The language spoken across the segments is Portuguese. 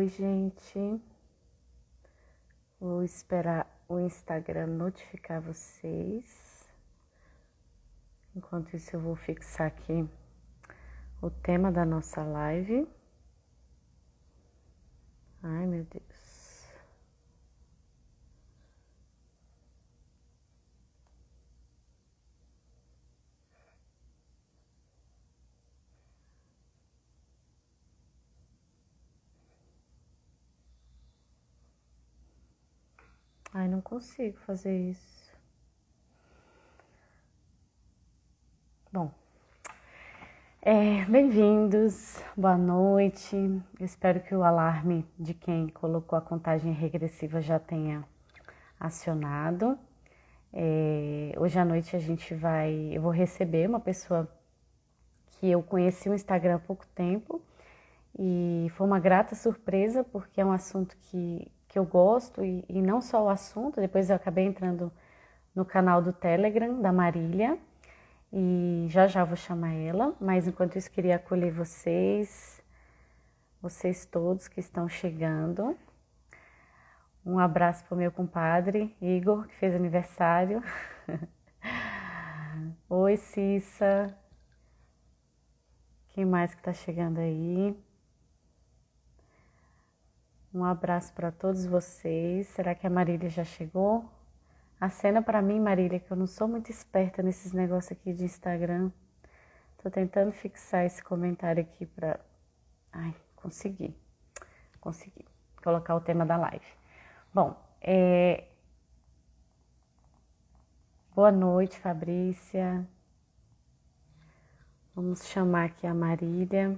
Oi, gente. Vou esperar o Instagram notificar vocês. Enquanto isso, eu vou fixar aqui o tema da nossa live. Ai, meu Deus. Ai, não consigo fazer isso. Bom, bem-vindos, boa noite. Eu espero que o alarme de quem colocou a contagem regressiva já tenha acionado. Hoje à noite eu vou receber uma pessoa que eu conheci o Instagram há pouco tempo e foi uma grata surpresa porque é um assunto que eu gosto e não só o assunto, depois eu acabei entrando no canal do Telegram da Marília e já já vou chamar ela, mas enquanto isso queria acolher vocês todos que estão chegando. Um abraço para o meu compadre Igor, que fez aniversário. Oi, Cissa. Quem mais que tá chegando aí? Um abraço para todos vocês. Será que a Marília já chegou? Acena para mim, Marília, que eu não sou muito esperta nesses negócios aqui de Instagram. Tô tentando fixar esse comentário aqui para... Ai, consegui. Consegui colocar o tema da live. Bom, boa noite, Fabrícia. Vamos chamar aqui a Marília.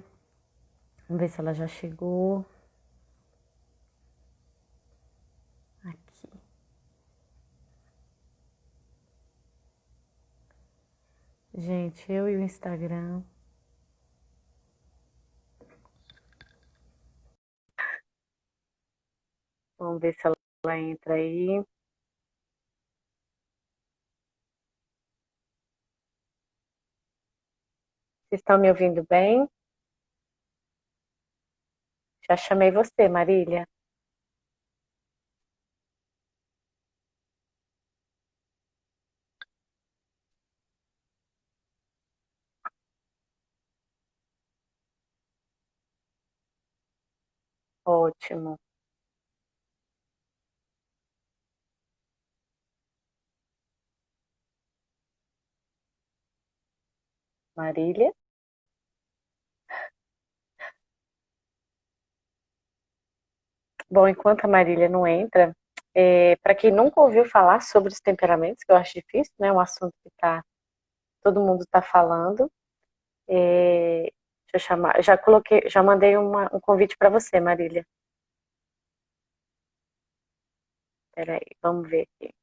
Vamos ver se ela já chegou. Aqui. Gente, eu e o Instagram. Vamos ver se ela entra aí. Vocês estão me ouvindo bem? Já chamei você, Marília. Ótimo. Marília. Bom, enquanto a Marília não entra, para quem nunca ouviu falar sobre os temperamentos, que eu acho difícil, né? Um assunto que todo mundo está falando. Deixa eu chamar. Já mandei um convite para você, Marília. Peraí, vamos ver aqui.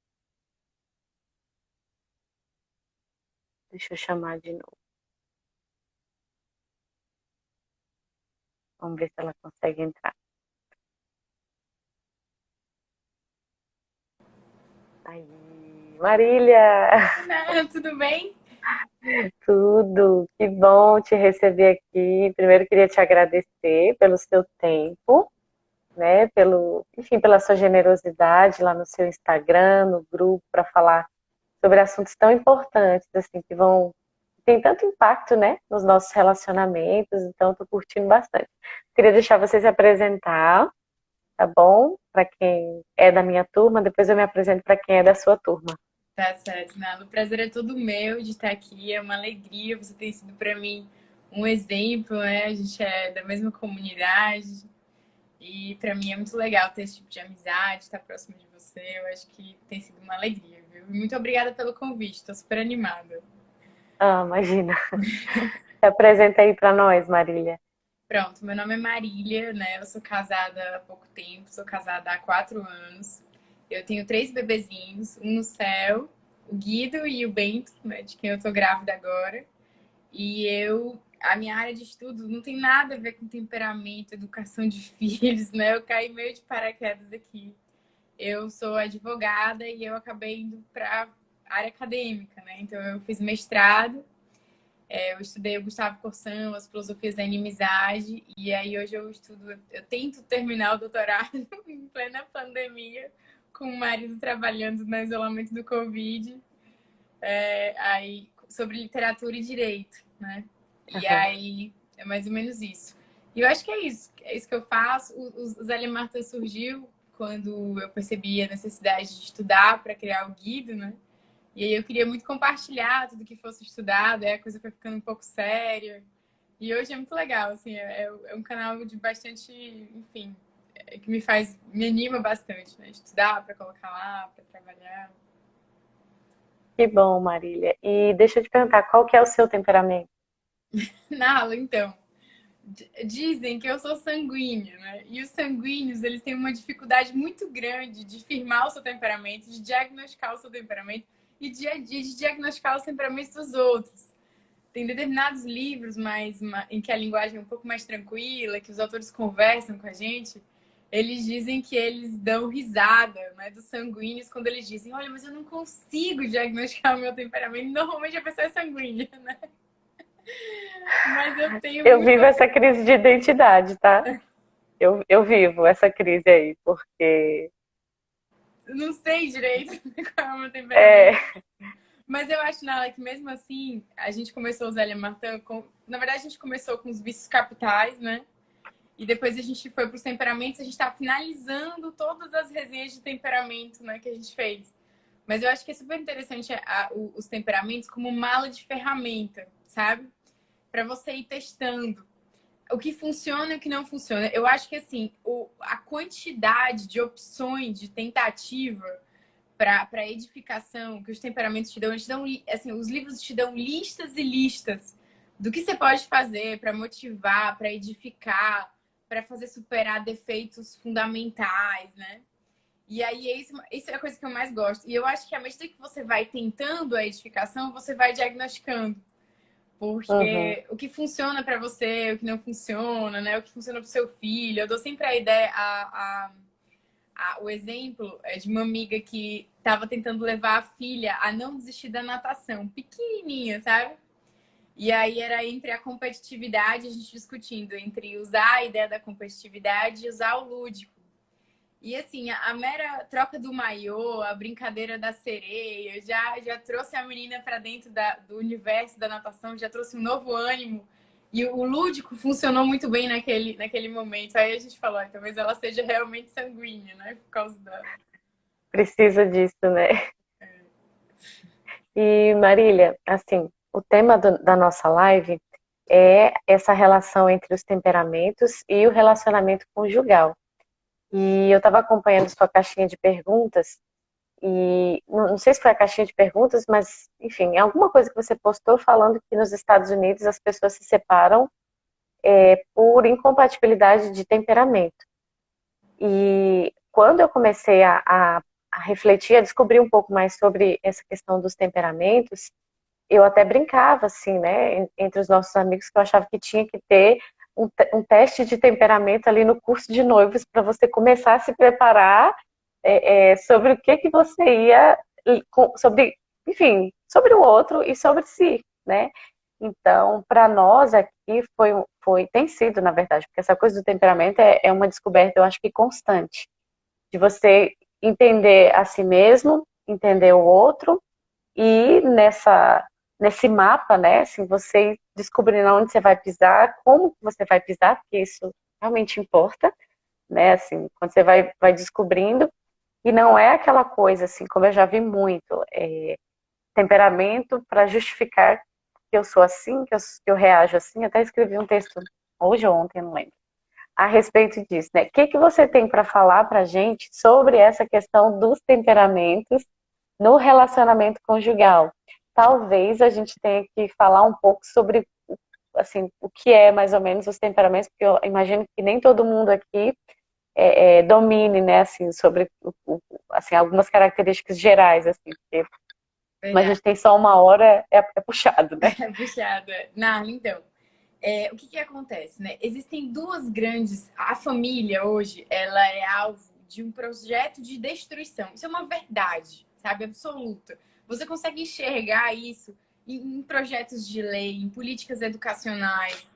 Deixa eu chamar de novo. Vamos ver se ela consegue entrar. Aí, Marília! Tudo bem? Tudo, que bom te receber aqui. Primeiro queria te agradecer pelo seu tempo, né? Enfim, pela sua generosidade lá no seu Instagram, no grupo, para falar sobre assuntos tão importantes, assim, tem tanto impacto, né, nos nossos relacionamentos, então estou curtindo bastante. Queria deixar você se apresentar, tá bom? Para quem é da minha turma, depois eu me apresento para quem é da sua turma. Tá certo, Nalo. O prazer é todo meu de estar aqui. É uma alegria. Você tem sido para mim um exemplo, né? A gente é da mesma comunidade e para mim é muito legal ter esse tipo de amizade, estar próximo de você. Eu acho que tem sido uma alegria, viu? E muito obrigada pelo convite. Estou super animada. Ah, imagina. Se apresenta aí para nós, Marília. Pronto, meu nome é Marília, né? Eu sou casada há pouco tempo, sou casada há 4 anos. Eu tenho 3 bebezinhos, um no céu, o Guido e o Bento, né, de quem eu tô grávida agora. A minha área de estudo não tem nada a ver com temperamento, educação de filhos, né? Eu caí meio de paraquedas aqui. Eu sou advogada e eu acabei indo para área acadêmica, né? Então eu fiz mestrado Eu estudei o Gustavo Corsão, as filosofias da inimizade, e aí hoje eu tento terminar o doutorado em plena pandemia, com o marido trabalhando no isolamento do Covid, aí sobre literatura e direito, né? E Aham. aí é mais ou menos isso. E eu acho que é isso que eu faço. O Zélia Martã surgiu quando eu percebi a necessidade de estudar para criar o Guido, né? E aí eu queria muito compartilhar tudo que fosse estudado, aí a coisa foi ficando um pouco séria. E hoje é muito legal, assim, é um canal de bastante, enfim, que me anima bastante, né? Estudar para colocar lá, para trabalhar. Que bom, Marília. E deixa eu te perguntar, qual que é o seu temperamento? Na aula, então, dizem que eu sou sanguínea, né? E os sanguíneos, eles têm uma dificuldade muito grande de firmar o seu temperamento, de diagnosticar o seu temperamento e de diagnosticar os temperamentos dos outros. Tem determinados livros em que a linguagem é um pouco mais tranquila, que os autores conversam com a gente, eles dizem que eles dão risada, né, dos sanguíneos quando eles dizem, olha, mas eu não consigo diagnosticar o meu temperamento. Normalmente a pessoa é sanguínea, né? Mas eu tenho Eu muito vivo essa... essa crise de identidade, tá? Eu vivo essa crise aí, porque Eu não sei direito qual é o meu temperamento. é, Mas eu acho, Nala, que mesmo assim, a gente começou a usar Zélia Martin com... Na verdade, a gente começou com os vícios capitais, né? E depois a gente foi para os temperamentos, a gente está finalizando todas as resenhas de temperamento, né, que a gente fez. Mas eu acho que é super interessante os temperamentos como mala de ferramenta, sabe? Para você ir testando o que funciona e o que não funciona. Eu acho que assim, a quantidade de opções de tentativa para edificação que os temperamentos te dão, assim, os livros te dão listas e listas do que você pode fazer para motivar, para edificar, para fazer superar defeitos fundamentais, né? E aí, isso é a coisa que eu mais gosto. E eu acho que à medida que você vai tentando a edificação, você vai diagnosticando. uhum, Porque o que funciona para você, o que não funciona, né? O que funciona para o seu filho. Eu dou sempre a ideia, o exemplo é de uma amiga que estava tentando levar a filha a não desistir da natação, pequenininha, sabe? E aí era entre a competitividade, a gente discutindo entre usar a ideia da competitividade e usar o lúdico. E assim, a mera troca do maiô, a brincadeira da sereia, já trouxe a menina para dentro do universo da natação, já trouxe um novo ânimo. E o lúdico funcionou muito bem naquele momento. Aí a gente falou, talvez ela seja realmente sanguínea, né? Por causa da. precisa disso, né? E Marília, assim, o tema da nossa live é essa relação entre os temperamentos e o relacionamento conjugal. E eu estava acompanhando sua caixinha de perguntas e não sei se foi a caixinha de perguntas, mas enfim, alguma coisa que você postou falando que nos Estados Unidos as pessoas se separam por incompatibilidade de temperamento. E quando eu comecei a refletir, a descobrir um pouco mais sobre essa questão dos temperamentos, eu até brincava, assim, né, entre os nossos amigos, que eu achava que tinha que ter um teste de temperamento ali no curso de noivos para você começar a se preparar sobre o que você ia, sobre, enfim, sobre o outro e sobre si, né? Então, para nós aqui tem sido, na verdade, porque essa coisa do temperamento é uma descoberta, eu acho que constante, de você entender a si mesmo, entender o outro e nesse mapa, né, assim, você descobrindo onde você vai pisar, como você vai pisar, porque isso realmente importa, né, assim, quando você vai descobrindo, e não é aquela coisa, assim, como eu já vi muito, temperamento para justificar que eu sou assim, que eu reajo assim, até escrevi um texto hoje ou ontem, não lembro, a respeito disso, né, o que você tem para falar para a gente sobre essa questão dos temperamentos no relacionamento conjugal? Talvez a gente tenha que falar um pouco sobre assim, o que é mais ou menos os temperamentos, porque eu imagino que nem todo mundo aqui domine, né, assim, sobre assim, algumas características gerais, assim, porque como a gente Verdade, tem só uma hora, é puxado, né? é puxada. Não, então. O que acontece, né? Existem duas grandes. A família hoje, ela é alvo de um projeto de destruição. Isso é uma verdade, sabe? Absoluta. Você consegue enxergar isso em projetos de lei, em políticas educacionais,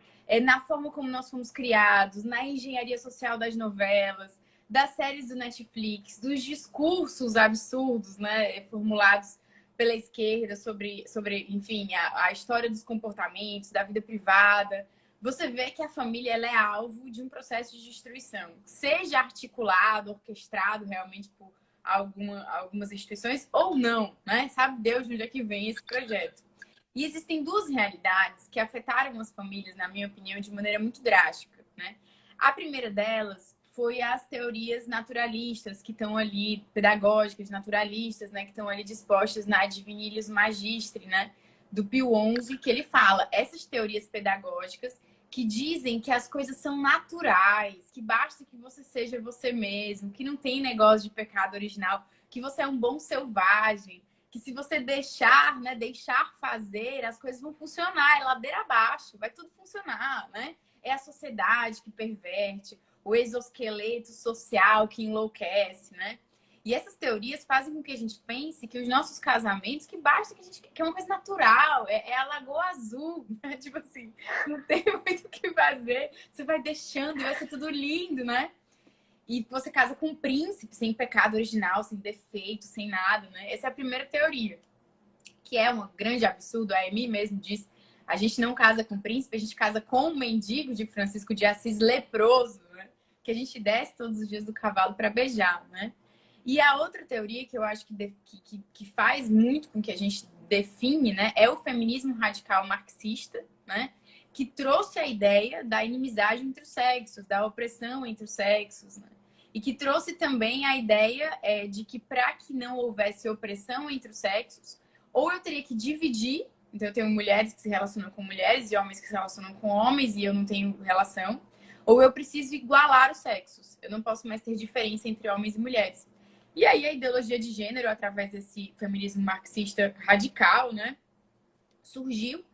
na forma como nós fomos criados, na engenharia social das novelas, das séries do Netflix, dos discursos absurdos, né, formulados pela esquerda sobre enfim, a história dos comportamentos, da vida privada. Você vê que a família ela é alvo de um processo de destruição, seja articulado, orquestrado realmente por algumas instituições ou não, né? Sabe Deus de onde é que vem esse projeto. E existem duas realidades que afetaram as famílias, na minha opinião, de maneira muito drástica, né? A primeira delas foi as teorias naturalistas que estão ali, pedagógicas, naturalistas, né? Que estão ali dispostas na Divinilius Magistri, né? Do Pio XI, que ele fala essas teorias pedagógicas que dizem que as coisas são naturais, que basta que você seja você mesmo, que não tem negócio de pecado original, que você é um bom selvagem, que se você deixar, né, deixar fazer, as coisas vão funcionar, é ladeira abaixo, vai tudo funcionar, né? É a sociedade que perverte, o exoesqueleto social que enlouquece, né? E essas teorias fazem com que a gente pense que os nossos casamentos, que basta que a gente que é uma coisa natural, é a Lagoa Azul, né? Tipo assim, não tem muito o que fazer, você vai deixando e vai ser tudo lindo, né? E você casa com um príncipe, sem pecado original, sem defeito, sem nada, né? Essa é a primeira teoria, que é um grande absurdo. A Amy mesmo diz, a gente não casa com príncipe, a gente casa com um mendigo de Francisco de Assis leproso, né? Que a gente desce todos os dias do cavalo para beijar, né? E a outra teoria que eu acho que faz muito com que a gente define, né, é o feminismo radical marxista, né? Que trouxe a ideia da inimizade entre os sexos, da opressão entre os sexos, né? E que trouxe também a ideia de que para que não houvesse opressão entre os sexos, ou eu teria que dividir, então eu tenho mulheres que se relacionam com mulheres e homens que se relacionam com homens e eu não tenho relação, ou eu preciso igualar os sexos. Eu não posso mais ter diferença entre homens e mulheres. E aí a ideologia de gênero, através desse feminismo marxista radical, né, surgiu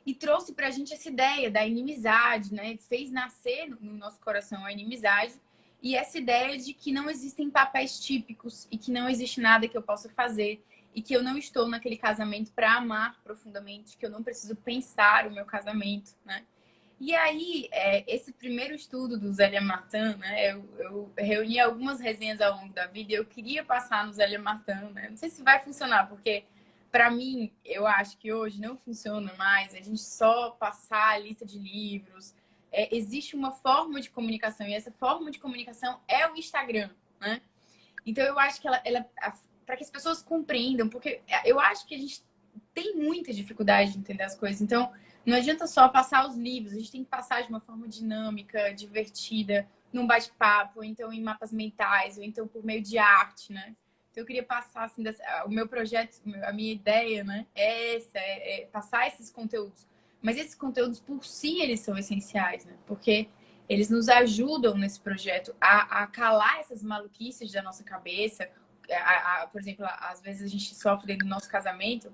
e trouxe para a gente essa ideia da inimizade, né? Fez nascer no nosso coração a inimizade e essa ideia de que não existem papéis típicos e que não existe nada que eu possa fazer e que eu não estou naquele casamento para amar profundamente, que eu não preciso pensar o meu casamento, né? E aí, esse primeiro estudo do Zélia Martin, né, eu reuni algumas resenhas ao longo da vida e eu queria passar no Zélia Martin, né? Não sei se vai funcionar, porque para mim, eu acho que hoje não funciona mais a gente só passar a lista de livros. Existe uma forma de comunicação e essa forma de comunicação é o Instagram, né? Então, eu acho que para que as pessoas compreendam, porque eu acho que a gente tem muita dificuldade de entender as coisas. Então, não adianta só passar os livros, a gente tem que passar de uma forma dinâmica, divertida, num bate-papo, ou então em mapas mentais, ou então por meio de arte, né? Então, eu queria passar, assim, o meu projeto, a minha ideia, né? É essa, passar esses conteúdos. Mas esses conteúdos, por si, eles são essenciais, né? Porque eles nos ajudam nesse projeto a calar essas maluquices da nossa cabeça. Por exemplo, às vezes a gente sofre dentro do nosso casamento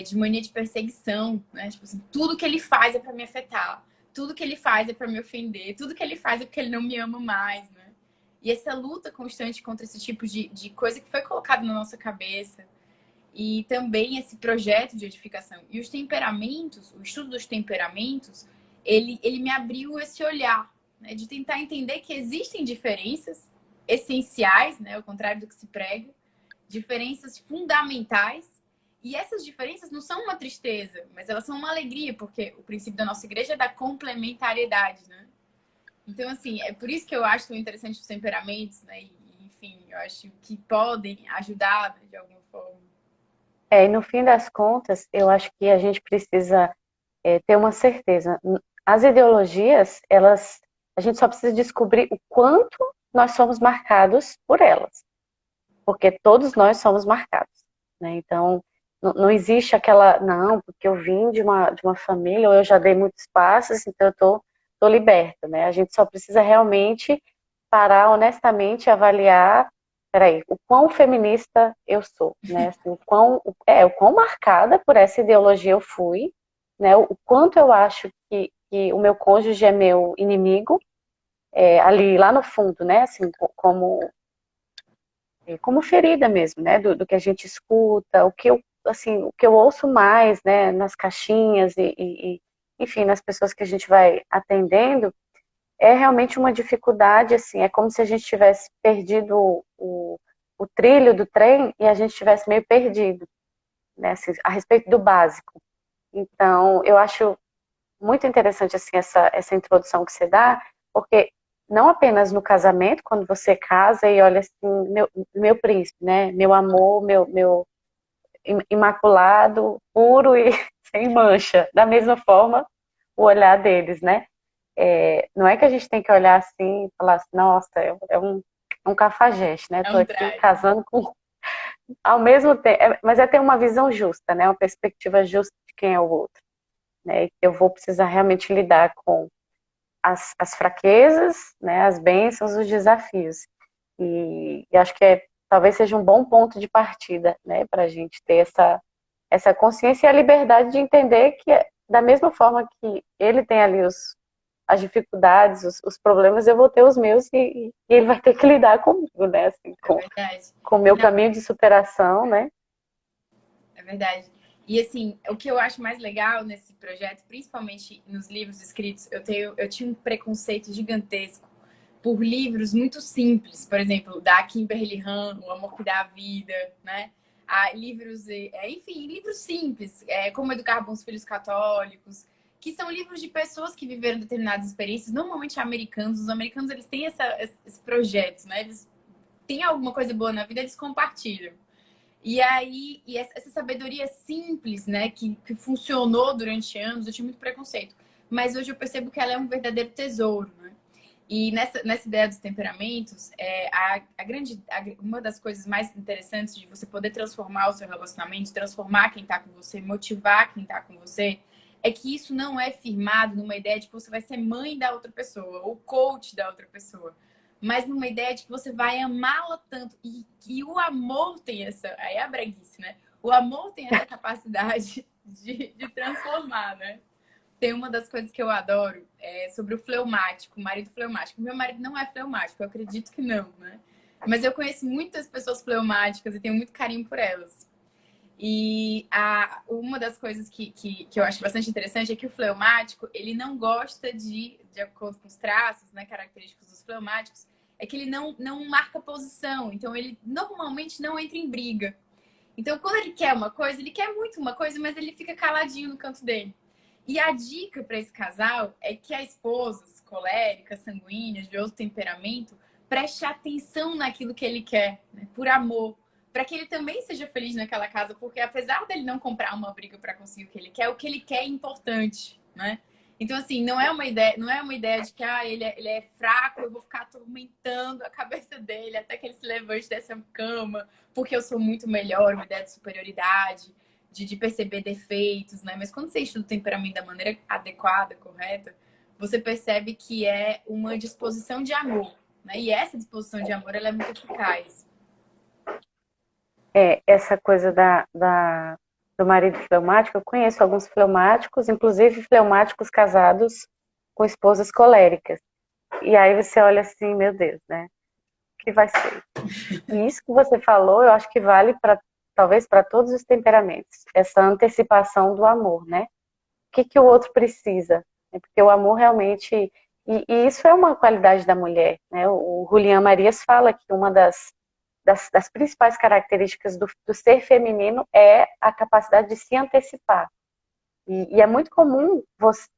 de mania de perseguição, né? Tipo assim, tudo que ele faz é para me afetar, tudo que ele faz é para me ofender, tudo que ele faz é porque ele não me ama mais, né? E essa luta constante contra esse tipo de coisa que foi colocado na nossa cabeça e também esse projeto de edificação. E os temperamentos, o estudo dos temperamentos, ele me abriu esse olhar, né? De tentar entender que existem diferenças essenciais, né? Ao contrário do que se prega, diferenças fundamentais. E essas diferenças não são uma tristeza, mas elas são uma alegria, porque o princípio da nossa igreja é da complementariedade, né? Então, assim, é por isso que eu acho tão interessante os temperamentos, né? E, enfim, eu acho que podem ajudar, né, de alguma forma. E no fim das contas, eu acho que a gente precisa ter uma certeza. As ideologias, a gente só precisa descobrir o quanto nós somos marcados por elas, porque todos nós somos marcados, né? Então, não existe aquela, não, porque eu vim de uma família, ou eu já dei muitos passos, então eu tô liberta, né? A gente só precisa realmente parar honestamente e avaliar, peraí, o quão feminista eu sou, né? Assim, o quão marcada por essa ideologia eu fui, né? O quanto eu acho que o meu cônjuge é meu inimigo, ali lá no fundo, né? Assim, como ferida mesmo, né? Do que a gente escuta, assim, o que eu ouço mais, né, nas caixinhas enfim, nas pessoas que a gente vai atendendo, é realmente uma dificuldade, assim, é como se a gente tivesse perdido o trilho do trem e a gente tivesse meio perdido, né, assim, a respeito do básico. Então, eu acho muito interessante, assim, essa introdução que você dá, porque não apenas no casamento, quando você casa e olha assim, meu príncipe, né, meu amor, meu imaculado, puro e sem mancha, da mesma forma, o olhar deles, né? Não é que a gente tem que olhar assim e falar assim, nossa, é um cafajeste, né? É Tô um aqui traje. casando com. Ao mesmo tempo, mas é ter uma visão justa, né? Uma perspectiva justa de quem é o outro, né? Eu vou precisar realmente lidar com as fraquezas, né? As bênçãos, os desafios. E acho que talvez seja um bom ponto de partida, né? Para a gente ter essa consciência e a liberdade de entender que, da mesma forma que ele tem ali as dificuldades, os problemas, eu vou ter os meus e ele vai ter que lidar comigo, né? Assim, É verdade. com o meu caminho de superação, né? É verdade. E assim, o que eu acho mais legal nesse projeto, principalmente nos livros escritos, eu tinha um preconceito gigantesco por livros muito simples, por exemplo, da Kimberly Han, O Amor que Dá a Vida, né? Livros, enfim, livros simples, Como Educar Bons Filhos Católicos, que são livros de pessoas que viveram determinadas experiências, normalmente americanos. Os americanos, eles têm esse projeto, né? Eles têm alguma coisa boa na vida, eles compartilham. E aí, essa sabedoria simples, né, que funcionou durante anos, eu tinha muito preconceito. Mas hoje eu percebo que ela é um verdadeiro tesouro, né? E nessa ideia dos temperamentos, uma das coisas mais interessantes de você poder transformar o seu relacionamento, transformar quem está com você, motivar quem está com você, é que isso não é firmado numa ideia de que você vai ser mãe da outra pessoa ou coach da outra pessoa, mas numa ideia de que você vai amá-la tanto e o amor tem essa, aí é a breguice, né? O amor tem essa capacidade de transformar, né? Tem uma das coisas que eu adoro sobre o fleumático, o marido fleumático. Meu marido não é fleumático, eu acredito que não, né? Mas eu conheço muitas pessoas fleumáticas e tenho muito carinho por elas. E uma das coisas que eu acho bastante interessante é que o fleumático, ele não gosta de acordo com os traços, né, característicos dos fleumáticos, é que ele não marca posição. Então, ele normalmente não entra em briga. Então, quando ele quer uma coisa, ele quer muito uma coisa, mas ele fica caladinho no canto dele. E a dica para esse casal é que a esposa, colérica, sanguínea, de outro temperamento, preste atenção naquilo que ele quer, né? Por amor, para que ele também seja feliz naquela casa, porque apesar dele não comprar uma briga para conseguir o que ele quer é importante, né? Então, assim, não é uma ideia de que ele é fraco, eu vou ficar atormentando a cabeça dele até que ele se levante dessa cama, porque eu sou muito melhor, uma ideia de superioridade, de perceber defeitos, né? Mas quando você estuda o temperamento da maneira adequada, correta, você percebe que é uma disposição de amor, né? E essa disposição de amor, ela é muito eficaz. Essa coisa do marido fleumático, eu conheço alguns fleumáticos, inclusive fleumáticos casados com esposas coléricas. E aí você olha assim, meu Deus, né? O que vai ser? E isso que você falou, eu acho que vale para talvez para todos os temperamentos. Essa antecipação do amor, né? O que o outro precisa? Porque o amor realmente. E isso é uma qualidade da mulher, né? O Julián Marias fala que uma das principais características do ser feminino é a capacidade de se antecipar. E é muito comum,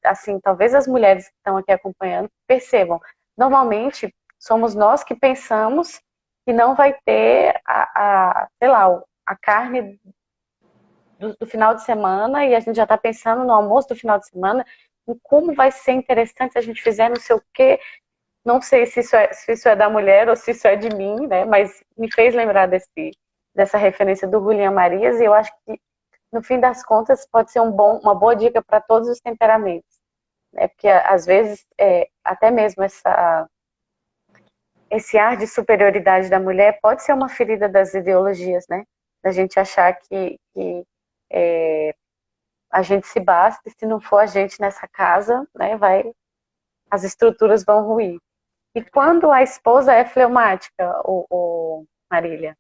assim, talvez as mulheres que estão aqui acompanhando percebam, normalmente somos nós que pensamos que não vai ter sei lá, a carne do final de semana e a gente já está pensando no almoço do final de semana, em como vai ser interessante se a gente fizer não sei o quê. Não sei se isso é da mulher ou se isso é de mim, né? Mas me fez lembrar dessa referência do Julián Marias e eu acho que no fim das contas pode ser uma boa dica para todos os temperamentos, né? Porque às vezes até mesmo esse ar de superioridade da mulher pode ser uma ferida das ideologias, né? Da gente achar que a gente se basta e se não for a gente nessa casa, né? As estruturas vão ruir. E quando a esposa é fleumática, Marília?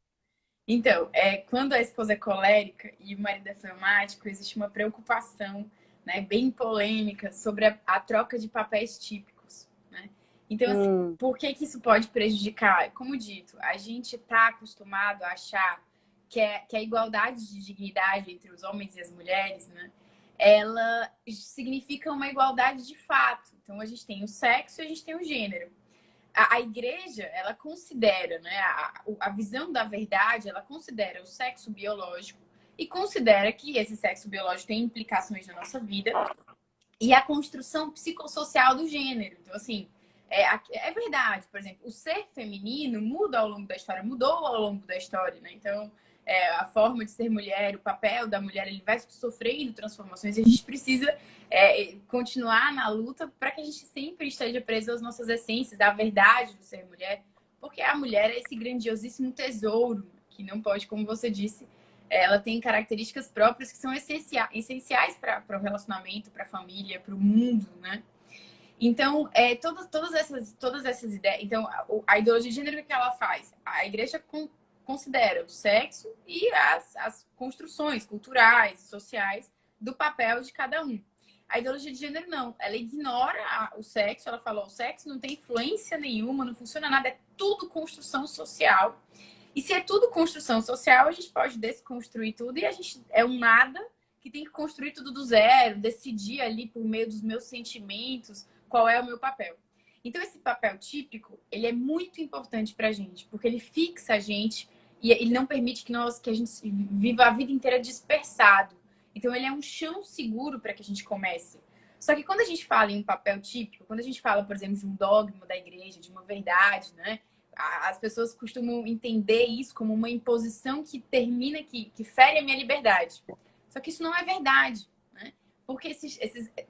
Então, quando a esposa é colérica e o marido é fleumático, existe uma preocupação, né, bem polêmica sobre a troca de papéis típicos, né? Então, assim, Hum, por que que isso pode prejudicar? Como dito, a gente está acostumado a achar que a igualdade de dignidade entre os homens e as mulheres, né, ela significa uma igualdade de fato. Então, a gente tem o sexo e a gente tem o gênero. A igreja, ela considera, né, a visão da verdade, ela considera o sexo biológico e considera que esse sexo biológico tem implicações na nossa vida e a construção psicossocial do gênero. Então, assim, é verdade, por exemplo, o ser feminino muda ao longo da história, mudou ao longo da história, né? Então, a forma de ser mulher, o papel da mulher, ele vai sofrendo transformações e a gente precisa continuar na luta para que a gente sempre esteja preso às nossas essências, à verdade do ser mulher, porque a mulher é esse grandiosíssimo tesouro que não pode, como você disse, ela tem características próprias que são essenciais para o relacionamento, para a família, para o mundo, né? Então, todas essas ideias. Então, a ideologia de gênero, o que ela faz? A igreja considera o sexo e as construções culturais e sociais do papel de cada um. A ideologia de gênero não, ela ignora o sexo, ela fala: o sexo não tem influência nenhuma, não funciona nada, é tudo construção social. E se é tudo construção social, a gente pode desconstruir tudo e a gente é um nada que tem que construir tudo do zero, decidir ali por meio dos meus sentimentos qual é o meu papel. Então, esse papel típico, ele é muito importante para a gente, porque ele fixa a gente e ele não permite que a gente viva a vida inteira dispersado. Então, ele é um chão seguro para que a gente comece. Só que quando a gente fala em um papel típico, quando a gente fala, por exemplo, de um dogma da igreja, de uma verdade, né? As pessoas costumam entender isso como uma imposição que termina, que fere a minha liberdade. Só que isso não é verdade, né? Porque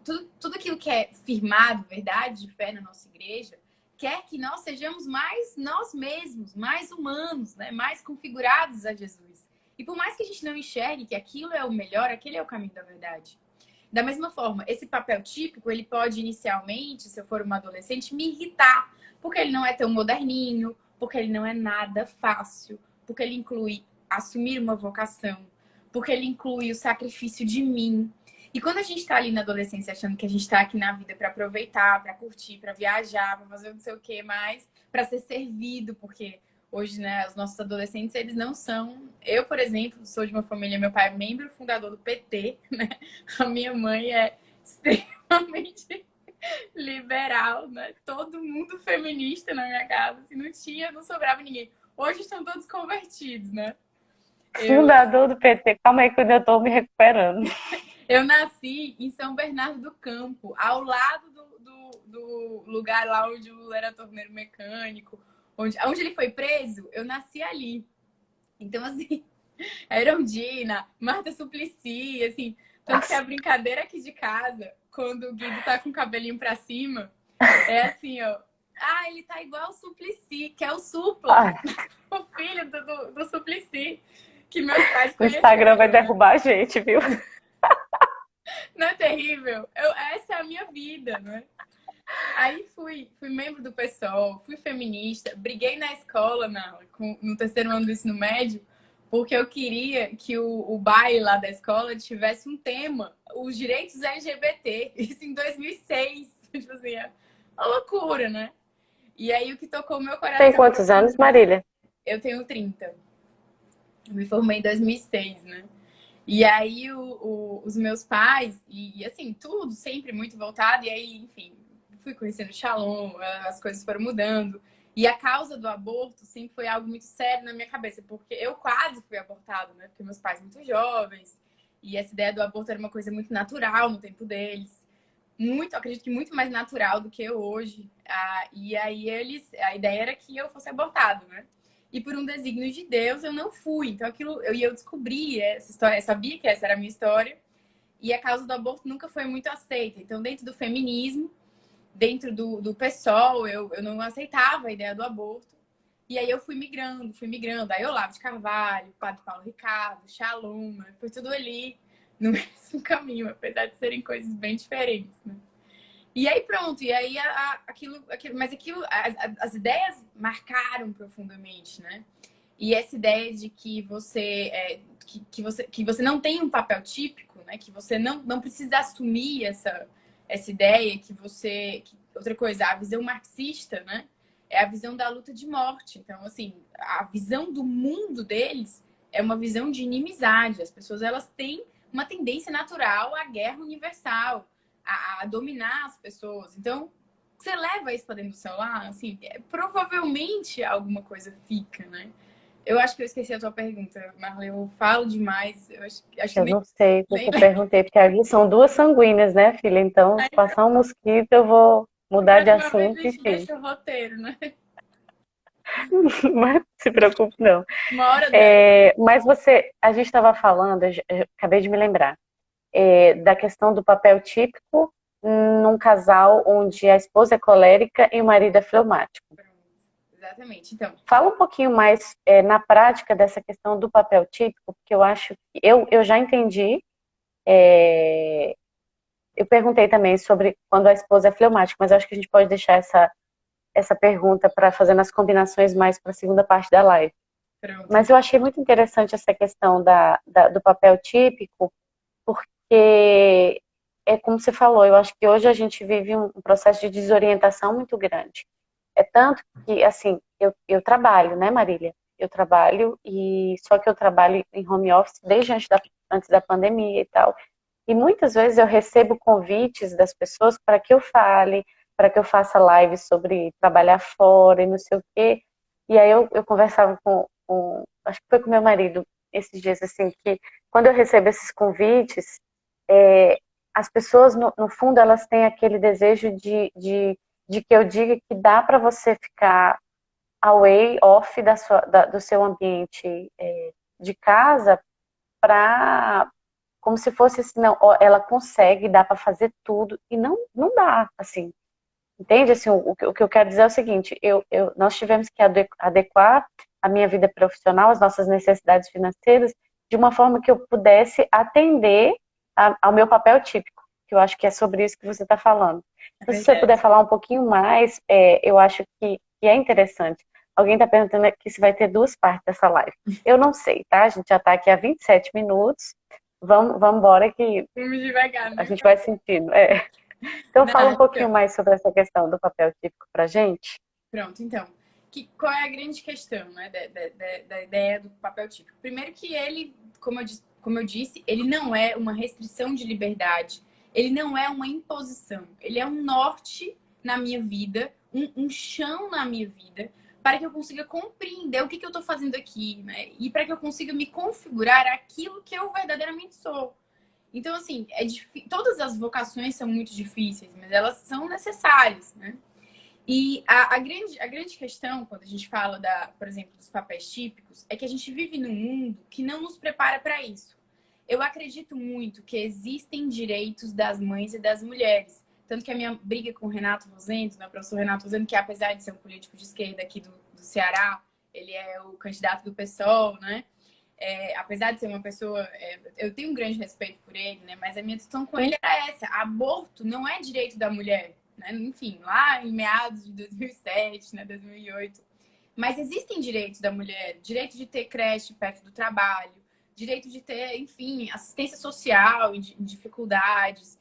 tudo aquilo que é firmado, verdade de fé na nossa igreja, quer que nós sejamos mais nós mesmos, mais humanos, né? Mais configurados a Jesus. E por mais que a gente não enxergue que aquilo é o melhor, aquele é o caminho da verdade. Da mesma forma, esse papel típico, ele pode inicialmente, se eu for uma adolescente, me irritar, porque ele não é tão moderninho, porque ele não é nada fácil, porque ele inclui assumir uma vocação, porque ele inclui o sacrifício de mim. E quando a gente está ali na adolescência achando que a gente está aqui na vida para aproveitar, para curtir, para viajar, para fazer não sei o que mais, para ser servido, porque hoje, né, os nossos adolescentes, eles não são... Eu, por exemplo, sou de uma família, meu pai é membro fundador do PT, né? A minha mãe é extremamente liberal, né? Todo mundo feminista na minha casa. Se não tinha, não sobrava ninguém. Hoje estão todos convertidos, né? Eu, fundador do PT, calma aí que eu ainda tô me recuperando. eu nasci em São Bernardo do Campo, ao lado do lugar lá onde o Lula era torneiro mecânico, onde ele foi preso, eu nasci ali. Então, assim, a Erundina, Marta Suplicy, assim, tanto que a brincadeira aqui de casa, quando o Guido tá com o cabelinho pra cima, é assim, ó. Ah, ele tá igual o Suplicy, que é o Supla, Ai, o filho do Suplicy, que meus pais o Instagram vai conheceram, né? derrubar a gente, viu? Não é terrível? Essa é a minha vida, né? Aí fui membro do PSOL, fui feminista, briguei na escola, no terceiro ano do ensino médio, porque eu queria que o baile lá da escola tivesse um tema, os direitos LGBT, isso em 2006. Tipo assim, é uma loucura, né? E aí o que tocou o meu Tem coração quantos anos, profundamente, Marília? eu tenho 30, eu me formei em 2006, né? E aí os meus pais, e assim, tudo sempre muito voltado, e aí, enfim, fui conhecendo o Shalom, as coisas foram mudando. E a causa do aborto sempre foi algo muito sério na minha cabeça, porque eu quase fui abortada, né? Porque meus pais muito jovens, e essa ideia do aborto era uma coisa muito natural no tempo deles. Muito, acredito que muito mais natural do que eu hoje. E aí a ideia era que eu fosse abortada, né? E por um desígnio de Deus eu não fui. Então eu descobri essa história, eu sabia que essa era a minha história. E a causa do aborto nunca foi muito aceita. Então, dentro do feminismo, dentro do PSOL, eu não aceitava a ideia do aborto. E aí eu fui migrando, fui migrando. Aí Olavo de Carvalho, Padre Paulo Ricardo, Shalom, né? Foi tudo ali no mesmo caminho, apesar de serem coisas bem diferentes, né? E aí pronto, e aí aquilo, mas as ideias marcaram profundamente, né? E essa ideia de que que você não tem um papel típico, né? Que você não precisa assumir essa ideia outra coisa, a visão marxista, né? É a visão da luta de morte. Então, assim, a visão do mundo deles é uma visão de inimizade. As pessoas, elas têm uma tendência natural à guerra universal, a dominar as pessoas. Então, você leva isso para dentro do celular, assim, provavelmente alguma coisa fica, né? Eu acho que eu esqueci a tua pergunta, Marley. Eu falo demais. Eu acho que Eu nem, não sei porque nem eu perguntei, porque ali são duas sanguíneas, né, filha? Então, se passar um mosquito, eu vou Da mudar de próxima vez a assunto, gente enfim. deixa o roteiro, né? Mas não se preocupe, não. Uma hora dessa. Mas a gente estava falando, eu acabei de me lembrar, da questão do papel típico num casal onde a esposa é colérica e o marido é fleumático. Exatamente. Então, Fala um pouquinho mais na prática dessa questão do papel típico, porque eu acho que eu já entendi. é, eu perguntei também sobre quando a esposa é fleumática, mas eu acho que a gente pode deixar essa pergunta para fazer nas combinações mais para a segunda parte da live. pronto. Mas eu achei muito interessante essa questão do papel típico, porque é como você falou, eu acho que hoje a gente vive um processo de desorientação muito grande. É tanto que, assim, eu trabalho, né, Marília? Eu trabalho, e só que eu trabalho em home office desde antes da pandemia e tal. E muitas vezes eu recebo convites das pessoas para que eu fale, para que eu faça lives sobre trabalhar fora e não sei o quê. E aí eu conversava acho que foi com meu marido esses dias, assim, que quando eu recebo esses convites, é, as pessoas, no fundo, elas têm aquele desejo de que eu diga que dá para você ficar away, off do seu ambiente de casa, para como se fosse assim, não, ó, ela consegue, dá para fazer tudo, e não dá, assim, entende? Assim, o que eu quero dizer é o seguinte, nós tivemos que adequar a minha vida profissional, as nossas necessidades financeiras, de uma forma que eu pudesse atender ao meu papel típico, que eu acho que é sobre isso que você está falando. É Então, se você puder verdade. falar um pouquinho mais, eu acho que é interessante. Alguém está perguntando aqui se vai ter duas partes dessa live. Eu não sei, tá? A gente já está aqui há 27 minutos. Vamos embora que Vamos devagar, a né? gente vai sentindo. Então, Não, fala um pouquinho então. mais sobre essa questão do papel típico para gente. Pronto, então. Qual é a grande questão, né, da ideia do papel típico? Primeiro que ele, como eu disse, ele não é uma restrição de liberdade, ele não é uma imposição, ele é um norte na minha vida, um chão na minha vida, para que eu consiga compreender o que eu estou fazendo aqui, né? E para que eu consiga me configurar aquilo que eu verdadeiramente sou. Então, assim, todas as vocações são muito difíceis, mas elas são necessárias, né? E a grande questão, quando a gente fala, por exemplo, dos papéis típicos, é que a gente vive num mundo que não nos prepara para isso. Eu acredito muito que existem direitos das mães e das mulheres. Tanto que a minha briga com o Renato Rosendo, né, o professor Renato Rosendo, que apesar de ser um político de esquerda aqui do Ceará, ele é o candidato do PSOL, né? Apesar de ser uma pessoa, eu tenho um grande respeito por ele, né? Mas a minha discussão com ele era essa: aborto não é direito da mulher, né? Enfim, lá em meados de 2007, né, 2008. Mas existem direitos da mulher: direito de ter creche perto do trabalho, direito de ter, enfim, assistência social em dificuldades,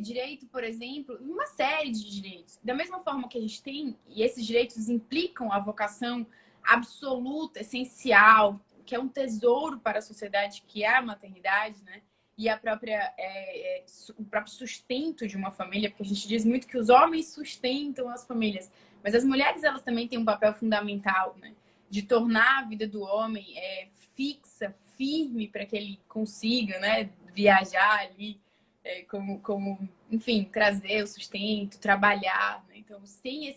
direito, por exemplo, uma série de direitos. Da mesma forma que a gente tem, e esses direitos implicam a vocação absoluta, essencial, que é um tesouro para a sociedade, que é a maternidade, né? E o próprio sustento de uma família, porque a gente diz muito que os homens sustentam as famílias, mas as mulheres, elas também têm um papel fundamental, né? De tornar a vida do homem fixa, firme, para que ele consiga, né, viajar ali, enfim, trazer o sustento, trabalhar, né? Então, sem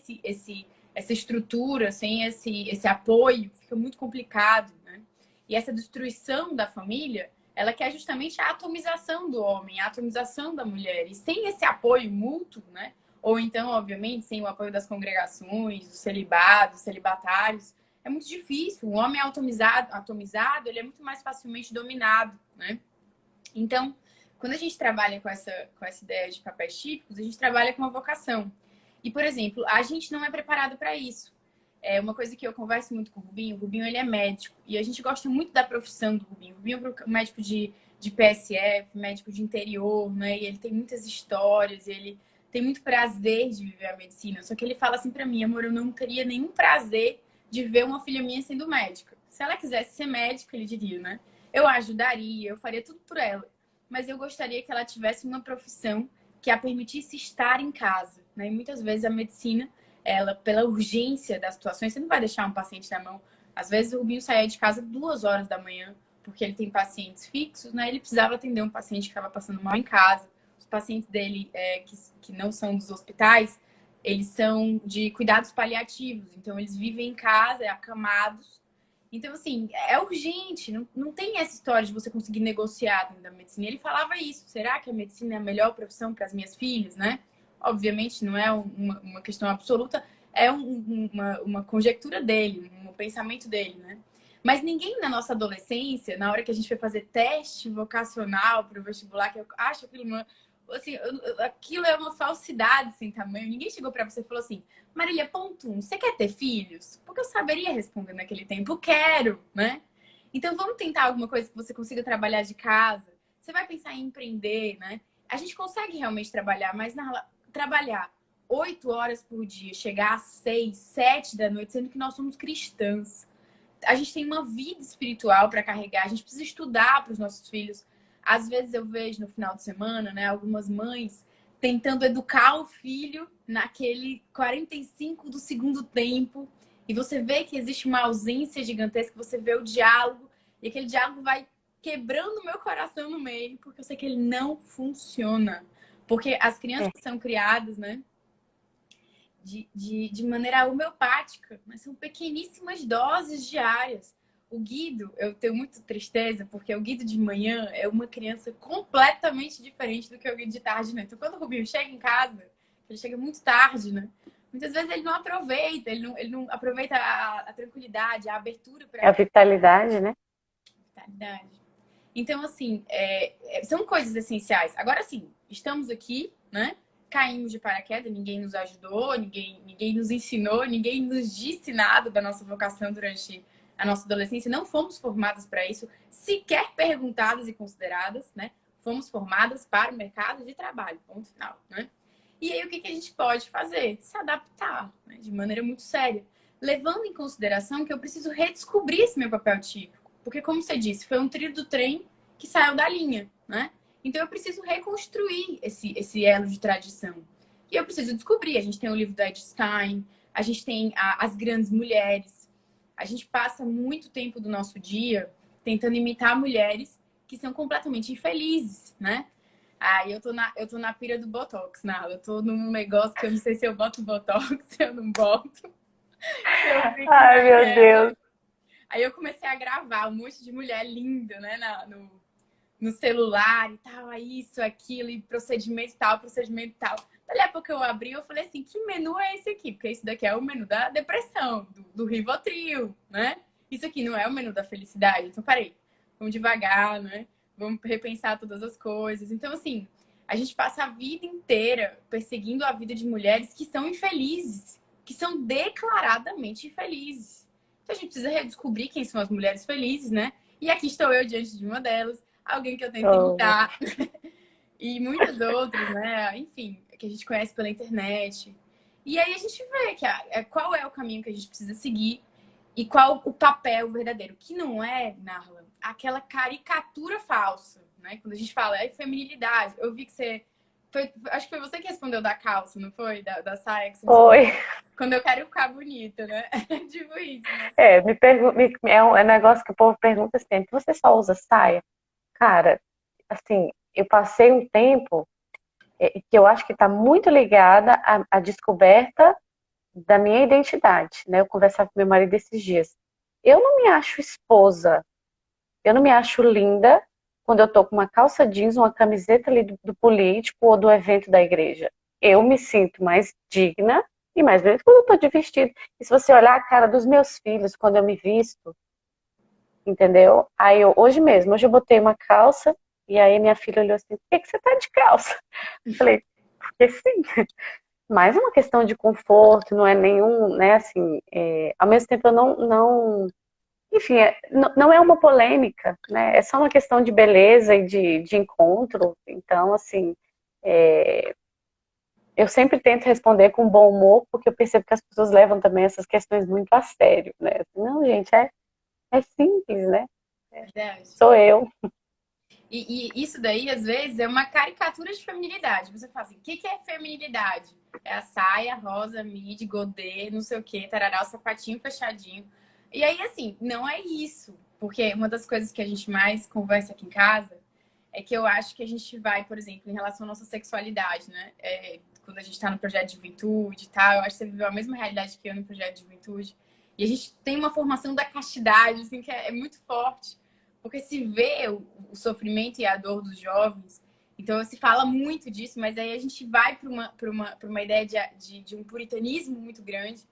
essa estrutura, sem esse apoio, fica muito complicado, né? E essa destruição da família, ela quer justamente a atomização do homem, a atomização da mulher. E sem esse apoio mútuo, né? Ou então, obviamente, sem o apoio das congregações, dos celibados, dos celibatários, é muito difícil. O homem atomizado, ele é muito mais facilmente dominado, né? Então, quando a gente trabalha com essa ideia de papéis típicos, a gente trabalha com a vocação. E, por exemplo, a gente não é preparado para isso. É uma coisa que eu converso muito com o Rubinho ele é médico, e a gente gosta muito da profissão do Rubinho. O Rubinho é um médico de PSF, médico de interior, né? E ele tem muitas histórias, ele tem muito prazer de viver a medicina. Só que ele fala assim pra mim, amor, eu não teria nenhum prazer de ver uma filha minha sendo médica. Se ela quisesse ser médica, ele diria, né? Eu a ajudaria, eu faria tudo por ela. Mas eu gostaria que ela tivesse uma profissão que a permitisse estar em casa, né? E muitas vezes a medicina, ela, pela urgência das situações, você não vai deixar um paciente na mão. Às vezes o Rubinho saía de casa 2 horas da manhã, porque ele tem pacientes fixos, né? Ele precisava atender um paciente que estava passando mal em casa. Os pacientes dele, que não são dos hospitais, eles são de cuidados paliativos. Então, eles vivem em casa, acamados. Então, assim, é urgente. Não tem essa história de você conseguir negociar dentro da medicina. Ele falava isso. Será que a medicina é a melhor profissão para as minhas filhas, né? Obviamente, não é uma questão absoluta. É uma conjectura dele, um pensamento dele, né? Mas ninguém na nossa adolescência, na hora que a gente foi fazer teste vocacional para o vestibular, que eu acho aquilo assim, aquilo é uma falsidade sem tamanho. Ninguém chegou para você e falou assim, Marília, ponto 1, você quer ter filhos? Porque eu saberia responder naquele tempo, quero, né? Então vamos tentar alguma coisa que você consiga trabalhar de casa. Você vai pensar em empreender, né? A gente consegue realmente trabalhar, mas trabalhar 8 horas por dia, chegar às 6, 7 da noite, sendo que nós somos cristãs. A gente tem uma vida espiritual para carregar, a gente precisa estudar para os nossos filhos. Às vezes eu vejo no final de semana, né, algumas mães tentando educar o filho naquele 45 do segundo tempo, e você vê que existe uma ausência gigantesca, você vê o diálogo, e aquele diálogo vai quebrando o meu coração no meio, porque eu sei que ele não funciona. Porque as crianças que são criadas, né, de maneira homeopática, mas são pequeníssimas doses diárias. O Guido, eu tenho muita tristeza, porque o Guido de manhã é uma criança completamente diferente do que o Guido de tarde, né? Então, quando o Rubinho chega em casa, ele chega muito tarde, né? Muitas vezes ele não aproveita, ele não aproveita a tranquilidade, a abertura para É a vitalidade, né? vitalidade. Então, assim, são coisas essenciais. Agora, sim, estamos aqui, né? Caímos de paraquedas, ninguém nos ajudou, ninguém nos ensinou, ninguém nos disse nada da nossa vocação durante a nossa adolescência. Não fomos formadas para isso, sequer perguntadas e consideradas, né? Fomos formadas para o mercado de trabalho, ponto final, né? E aí, o que a gente pode fazer? Se adaptar, né? De maneira muito séria. Levando em consideração que eu preciso redescobrir esse meu papel típico. Porque, como você disse, foi um trilho do trem que saiu da linha, né? Então eu preciso reconstruir esse elo de tradição. E eu preciso descobrir. A gente tem o livro da Edith Stein, a gente tem as grandes mulheres. A gente passa muito tempo do nosso dia tentando imitar mulheres que são completamente infelizes, né? Aí eu tô na pira do Botox, Nala. Eu tô num negócio que eu não sei se eu boto Botox, se eu não boto. Se eu fico Ai, meu naquela. Deus. Aí eu comecei a gravar um monte de mulher linda, né, no celular e tal, isso, aquilo, e procedimento tal, procedimento tal. Daí a pouco eu abri e eu falei assim, que menu é esse aqui? Porque isso daqui é o menu da depressão, do Rivotril, né? Isso aqui não é o menu da felicidade. Então, peraí, vamos devagar, né? Vamos repensar todas as coisas. Então, assim, a gente passa a vida inteira perseguindo a vida de mulheres que são infelizes, que são declaradamente infelizes. Então, a gente precisa redescobrir quem são as mulheres felizes, né? E aqui estou eu diante de uma delas, alguém que eu tento Oh, imitar. E muitas outras, né? Enfim, que a gente conhece pela internet. E aí a gente vê que qual é o caminho que a gente precisa seguir e qual o papel verdadeiro. Que não é, Narla, aquela caricatura falsa, né? Quando a gente fala feminilidade. Eu vi que você... acho que foi você que respondeu da calça, não foi? Da saia que você foi. respondeu. Quando eu quero ficar bonita, né? Tipo isso, né? É um negócio que o povo pergunta sempre, você só usa saia? Cara, assim, eu passei um tempo que eu acho que está muito ligada à descoberta da minha identidade, né? Eu conversava com meu marido esses dias. Eu não me acho esposa, eu não me acho linda quando eu tô com uma calça jeans, uma camiseta ali do político ou do evento da igreja. Eu me sinto mais digna e mais bonita quando eu tô de vestido. E se você olhar a cara dos meus filhos quando eu me visto, entendeu? Aí hoje eu botei uma calça e aí minha filha olhou assim, por que você tá de calça? Eu falei, porque sim. mais uma questão de conforto, não é nenhum, né, assim, ao mesmo tempo eu enfim, não é uma polêmica, né, é só uma questão de beleza e de encontro, então, assim, é, eu sempre tento responder com bom humor, porque eu percebo que as pessoas levam também essas questões muito a sério, né, não, gente, é simples, né, Verdade. sou eu. E isso daí, às vezes, é uma caricatura de feminilidade. Você fala assim, o que é feminilidade? É a saia rosa, midi, godê, não sei o quê, tarará, o sapatinho fechadinho. E aí, assim, não é isso. Porque uma das coisas que a gente mais conversa aqui em casa é que eu acho que a gente vai, por exemplo, em relação à nossa sexualidade, né? Quando a gente tá no projeto de juventude e tal, eu acho que você viveu a mesma realidade que eu no projeto de juventude. E a gente tem uma formação da castidade, assim, que é muito forte. Porque se vê o sofrimento e a dor dos jovens, então se fala muito disso, mas aí a gente vai para uma ideia de um puritanismo muito grande,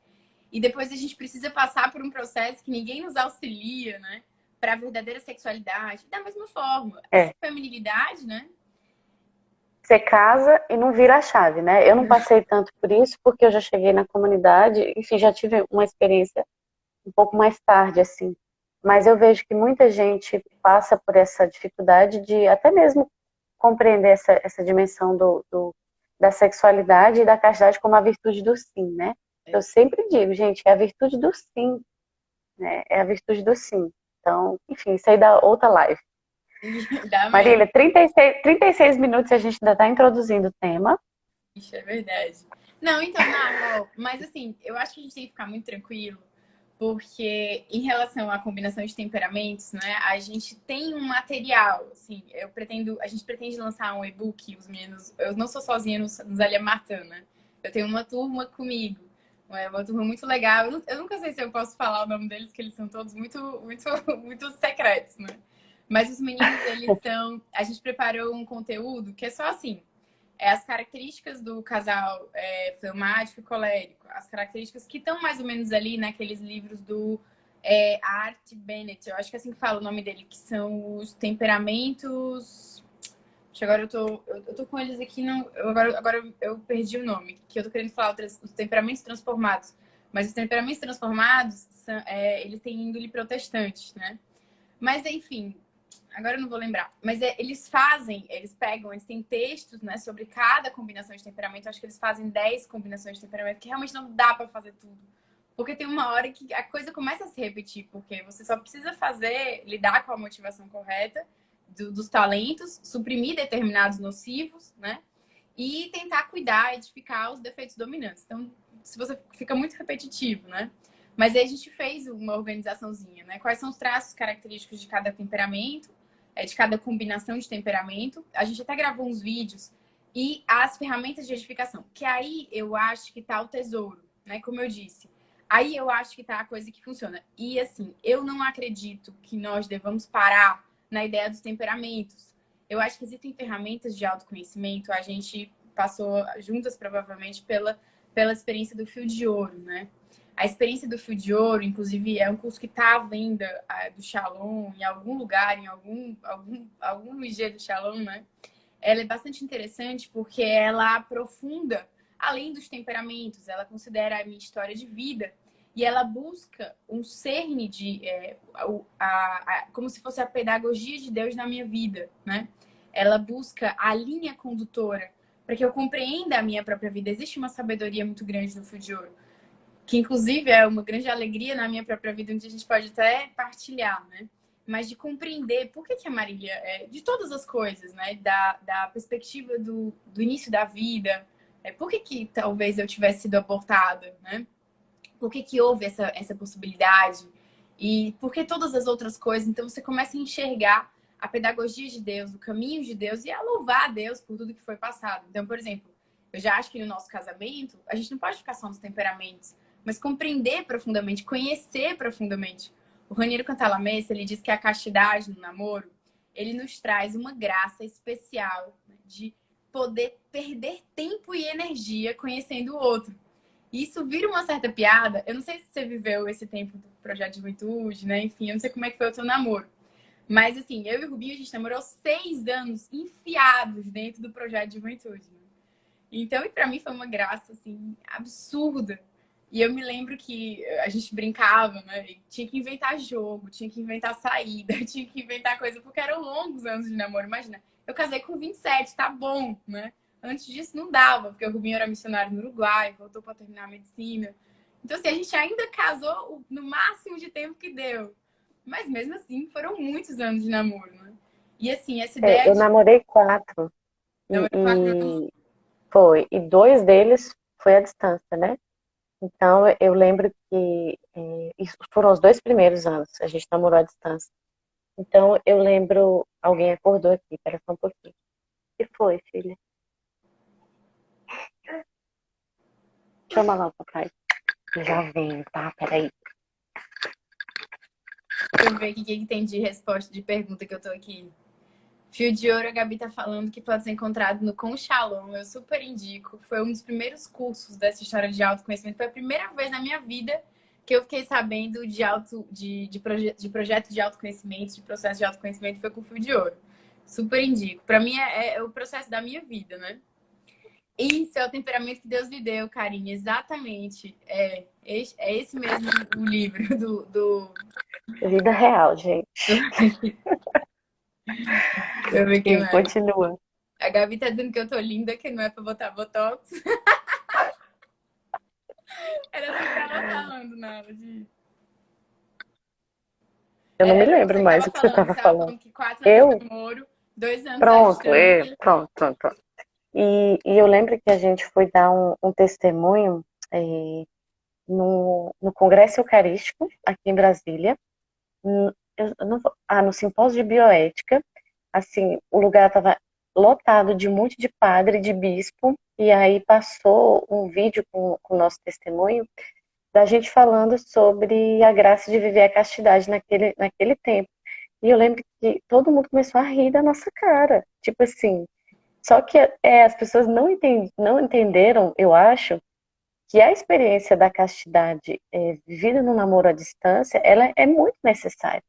e depois a gente precisa passar por um processo que ninguém nos auxilia, né? Para a verdadeira sexualidade. Da mesma forma, essa É, feminilidade, né? você casa e não vira a chave, né? Eu não passei tanto por isso, porque eu já cheguei na comunidade, enfim, já tive uma experiência um pouco mais tarde, assim. Mas eu vejo que muita gente passa por essa dificuldade de até mesmo compreender essa dimensão da sexualidade e da castidade como a virtude do sim, né? Eu sempre digo, gente, é a virtude do sim, né? É a virtude do sim. Então, enfim, isso aí dá outra live. Dá Marília, mesmo. 36 minutos e a gente ainda está introduzindo o tema. Isso é verdade. Não, então, não, mas assim, eu acho que a gente tem que ficar muito tranquilo, porque em relação à combinação de temperamentos, né, a gente tem um material, assim, a gente pretende lançar um e-book, os meninos, eu não sou sozinha nos Alha Matando, né? Eu tenho uma turma comigo, uma turma muito legal. Eu nunca sei se eu posso falar o nome deles, que eles são todos muito, muito secretos, né? Mas os meninos, eles são, a gente preparou um conteúdo que é só assim, as características do casal fleumático e colérico, as características que estão mais ou menos ali naqueles livros do Art Bennett, eu acho que é assim que fala o nome dele, que são os temperamentos. Agora eu tô com eles aqui, não, agora eu perdi o nome, que eu tô querendo falar os temperamentos transformados. Mas os temperamentos transformados, eles têm índole protestante, né? Mas, enfim, agora eu não vou lembrar. Mas eles pegam, eles têm textos, né, sobre cada combinação de temperamento. Eu acho que eles fazem 10 combinações de temperamento, que realmente não dá para fazer tudo. Porque tem uma hora que a coisa começa a se repetir, porque você só precisa lidar com a motivação correta dos talentos, suprimir determinados nocivos, né? E tentar cuidar, edificar os defeitos dominantes. Então, se você fica muito repetitivo, né? Mas aí a gente fez uma organizaçãozinha, né? Quais são os traços característicos de cada temperamento, de cada combinação de temperamento. A gente até gravou uns vídeos e as ferramentas de edificação, que aí eu acho que tá o tesouro, né? Como eu disse. Aí eu acho que tá a coisa que funciona. E assim, eu não acredito que nós devamos parar na ideia dos temperamentos. Eu acho que existem ferramentas de autoconhecimento. A gente passou juntas, provavelmente, pela experiência do Fio de Ouro, né? A experiência do Fio de Ouro, inclusive, é um curso que está à venda do Shalom, em algum lugar, em algum IG do Shalom, né? Ela é bastante interessante porque ela aprofunda, além dos temperamentos, ela considera a minha história de vida e ela busca um cerne como se fosse a pedagogia de Deus na minha vida, né? Ela busca a linha condutora para que eu compreenda a minha própria vida. Existe uma sabedoria muito grande no Fio de Ouro, que inclusive é uma grande alegria na minha própria vida, onde a gente pode até partilhar, né? Mas de compreender por que a Marília, de todas as coisas, né? Da perspectiva do início da vida, por que talvez eu tivesse sido abortada, né? Por que houve essa possibilidade? E por que todas as outras coisas? Então você começa a enxergar a pedagogia de Deus, o caminho de Deus e a louvar a Deus por tudo que foi passado. Então, por exemplo, eu já acho que no nosso casamento, a gente não pode ficar só nos temperamentos, mas compreender profundamente, conhecer profundamente. O Raniero Cantalamessa, ele diz que a castidade no namoro, ele nos traz uma graça especial, né, de poder perder tempo e energia conhecendo o outro. E isso vira uma certa piada. Eu não sei se você viveu esse tempo do projeto de juventude, né? Enfim, eu não sei como é que foi o seu namoro. Mas, assim, eu e o Rubinho, a gente namorou 6 anos enfiados dentro do projeto de juventude. Né? Então, e pra mim foi uma graça, assim, absurda. E eu me lembro que a gente brincava, né? E tinha que inventar jogo, tinha que inventar saída, tinha que inventar coisa, porque eram longos anos de namoro. Imagina, eu casei com 27, tá bom, né? Antes disso não dava, porque o Rubinho era missionário no Uruguai, voltou para terminar a medicina. Então, assim, a gente ainda casou no máximo de tempo que deu. Mas mesmo assim, foram muitos anos de namoro, né? E assim, essa É, ideia eu de namorei 4 namoro 4 anos. foi, e 2 deles foi à distância, né? Então eu lembro que isso foram os 2 primeiros anos, a gente namorou à distância. Então eu lembro, alguém acordou aqui, pera só um pouquinho. O que foi, filha? Chama lá o papai. Eu já venho, tá? Peraí. Deixa eu ver aqui o que tem de resposta de pergunta que eu tô aqui. Fio de Ouro, a Gabi tá falando que pode ser encontrado no Conchalon. Eu super indico. Foi um dos primeiros cursos dessa história de autoconhecimento. Foi a primeira vez na minha vida que eu fiquei sabendo de projeto de autoconhecimento, de processo de autoconhecimento. Foi com o Fio de Ouro. Super indico. Pra mim é o processo da minha vida, né? Isso é o temperamento que Deus lhe deu, Karine. Exatamente. É esse mesmo o livro do... Vida real, gente. Deixa eu ver quem Sim, mais. continua. A Gabi tá dizendo que eu tô linda, que não é pra botar botox. Era do que ela falando na hora de. Eu não me Era lembro você que mais tava o que você falando. Você estava tava falando. falando que 4 anos Eu? de namoro, 2 anos à Pronto, distância. pronto, pronto, pronto. E eu lembro que a gente foi dar um testemunho no Congresso Eucarístico, aqui em Brasília. Eu não no Simpósio de Bioética. Assim, o lugar estava lotado de um monte de padre, de bispo, e aí passou um vídeo com o nosso testemunho da gente falando sobre a graça de viver a castidade naquele tempo. E eu lembro que todo mundo começou a rir da nossa cara. Tipo assim, só que as pessoas não entenderam, eu acho, que a experiência da castidade vivida no namoro à distância, ela é muito necessária,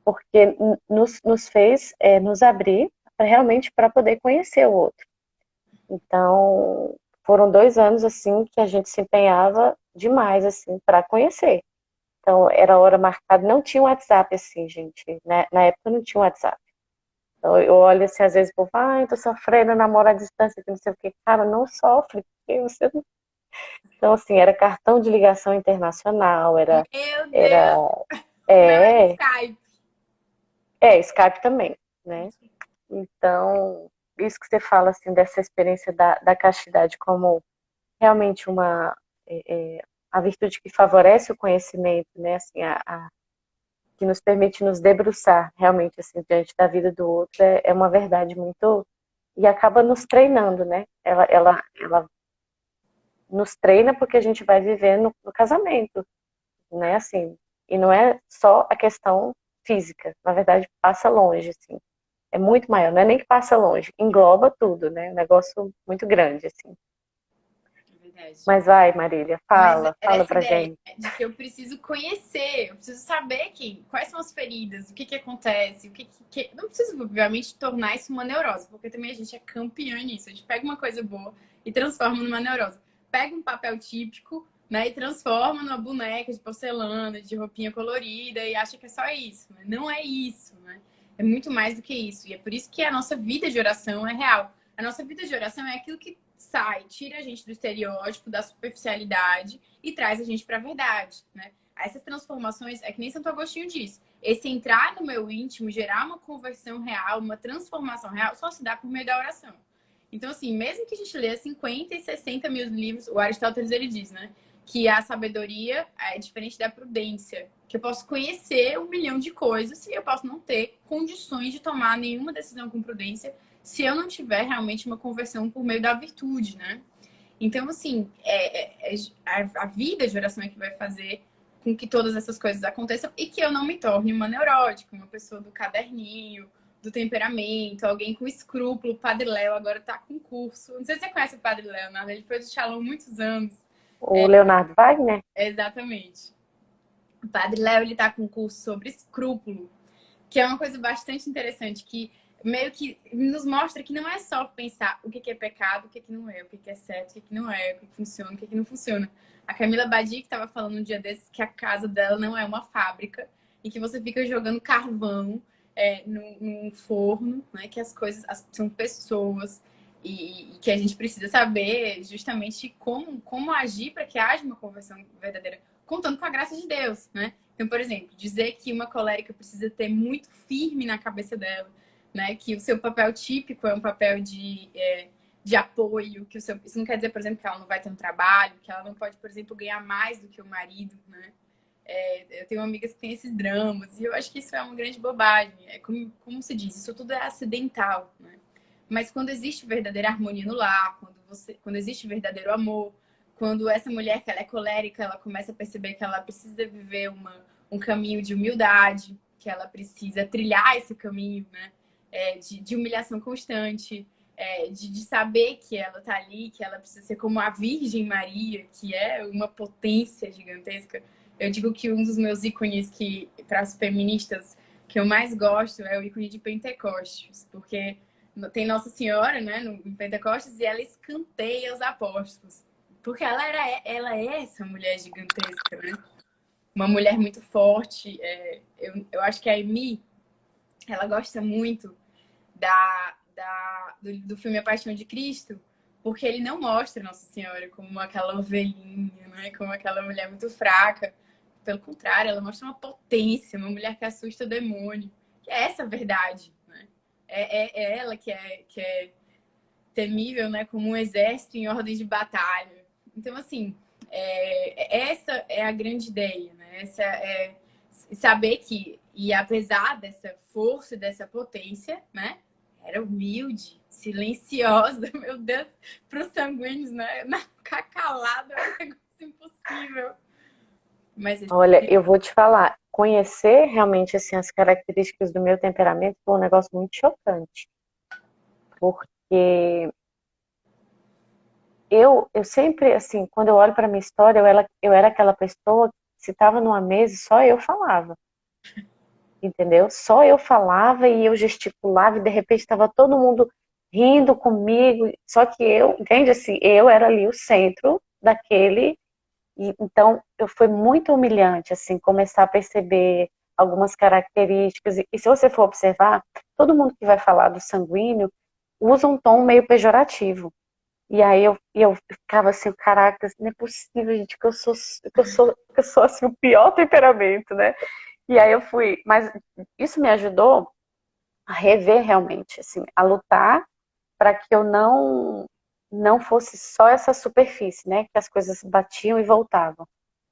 porque nos fez nos abrir realmente para poder conhecer o outro. Então, foram 2 anos assim que a gente se empenhava demais assim para conhecer. Então, era hora marcada, não tinha WhatsApp assim, gente. Né? Na época não tinha WhatsApp. Então, eu olho assim, às vezes, o povo, ai, tô sofrendo, namoro à distância, que não sei o que. Cara, não sofre, porque você não... Então, assim, era cartão de ligação internacional, Meu era, Deus! O meu era é, Skype. Skype também, né? Então, isso que você fala, assim, dessa experiência da castidade como realmente a virtude que favorece o conhecimento, né? Assim, que nos permite nos debruçar realmente, assim, diante da vida do outro, é uma verdade muito... E acaba nos treinando, né? Ela nos treina porque a gente vai viver no casamento, né? Assim, e não é só a questão física, na verdade passa longe, assim. É muito maior, não é nem que passa longe, engloba tudo, né? Um negócio muito grande, assim. É verdade. Mas vai, Marília, Mas era fala essa pra ideia, gente. né, de que eu preciso conhecer, eu preciso saber quais são as feridas, o que acontece, Não preciso, obviamente, tornar isso uma neurose, porque também a gente é campeão nisso. A gente pega uma coisa boa e transforma numa neurose. Pega um papel típico, né, e transforma numa boneca de porcelana, de roupinha colorida e acha que é só isso, né? Não é isso, né? É muito mais do que isso. E é por isso que a nossa vida de oração é real. A nossa vida de oração é aquilo que sai, tira a gente do estereótipo, da superficialidade e traz a gente para a verdade, né? Essas transformações, é que nem Santo Agostinho diz, esse entrar no meu íntimo, gerar uma conversão real, uma transformação real, só se dá por meio da oração. Então, assim, mesmo que a gente leia 50 e 60 mil livros, o Aristóteles, ele diz, né? Que a sabedoria é diferente da prudência. Que eu posso conhecer 1 milhão de coisas e eu posso não ter condições de tomar nenhuma decisão com prudência se eu não tiver realmente uma conversão por meio da virtude, né? Então, assim, a vida de oração é que vai fazer com que todas essas coisas aconteçam e que eu não me torne uma neurótica, uma pessoa do caderninho, do temperamento, alguém com escrúpulo. O Padre Léo agora tá com curso. Não sei se você conhece o Padre Leonardo, ele foi de Shalom há muitos anos. O Leonardo Wagner? Exatamente. O Padre Léo, ele tá com curso sobre escrúpulo, que é uma coisa bastante interessante, que meio que nos mostra que não é só pensar o que é pecado, o que não é, o que é certo, o que não é, o que funciona, o que não funciona. A Camila Badi que estava falando um dia desses que a casa dela não é uma fábrica e que você fica jogando carvão num forno, né? Que as coisas são pessoas e que a gente precisa saber justamente como agir para que haja uma conversão verdadeira, contando com a graça de Deus, né? Então, por exemplo, dizer que uma colérica precisa ter muito firme na cabeça dela, né? Que o seu papel típico é um papel de apoio, que isso não quer dizer, por exemplo, que ela não vai ter um trabalho, que ela não pode, por exemplo, ganhar mais do que o marido, né? Eu tenho amigas que têm esses dramas, e eu acho que isso é uma grande bobagem. É como se diz, isso tudo é acidental, né? Mas quando existe verdadeira harmonia no lar, quando existe verdadeiro amor, quando essa mulher que ela é colérica, ela começa a perceber que ela precisa viver um caminho de humildade, que ela precisa trilhar esse caminho, né? De humilhação constante, de saber que ela tá ali, que ela precisa ser como a Virgem Maria, que é uma potência gigantesca. Eu digo que um dos meus ícones que para as feministas que eu mais gosto é o ícone de Pentecostes, porque tem Nossa Senhora, né, no Pentecostes, e ela escanteia os apóstolos. Porque ela é essa mulher gigantesca, né? Uma mulher muito forte. Eu acho que a Amy, ela gosta muito do filme A Paixão de Cristo, porque ele não mostra Nossa Senhora como aquela ovelhinha, né? Como aquela mulher muito fraca. Pelo contrário, ela mostra uma potência, uma mulher que assusta o demônio. Que é essa a verdade, né? É ela que é temível, né? Como um exército em ordem de batalha. Então, assim, essa é a grande ideia, né? Essa é saber que, e apesar dessa força, dessa potência, né? Era humilde, silenciosa, meu Deus, para os sanguíneos, né? Ficar calada é um negócio impossível. Mas Olha, eu vou te falar, conhecer realmente assim as características do meu temperamento foi um negócio muito chocante, porque eu sempre assim, quando eu olho para minha história, eu era aquela pessoa que se estava numa mesa, só eu falava. Entendeu? Só eu falava e eu gesticulava e de repente estava todo mundo rindo comigo, só que eu, entende assim, eu era ali o centro daquele, e então eu foi muito humilhante assim começar a perceber algumas características e se você for observar, todo mundo que vai falar do sanguíneo usa um tom meio pejorativo. E aí eu ficava assim, caraca, não é possível, gente, que eu sou assim o pior temperamento, né? E aí eu fui, mas isso me ajudou a rever realmente, assim, a lutar para que eu não fosse só essa superfície, né, que as coisas batiam e voltavam.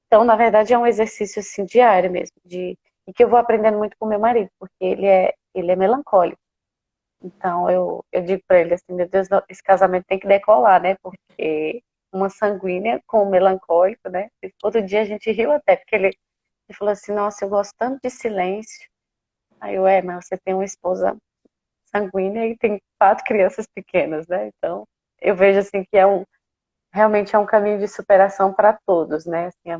Então, na verdade, é um exercício assim diário mesmo, e que eu vou aprendendo muito com meu marido, porque ele é melancólico. Então, eu digo para ele assim, meu Deus, esse casamento tem que decolar, né? Porque uma sanguínea com um melancólico, né? Outro dia a gente riu até, porque ele falou assim, nossa, eu gosto tanto de silêncio. Aí eu, mas você tem uma esposa sanguínea e tem 4 crianças pequenas, né? Então, eu vejo assim que realmente é um caminho de superação para todos, né? Assim,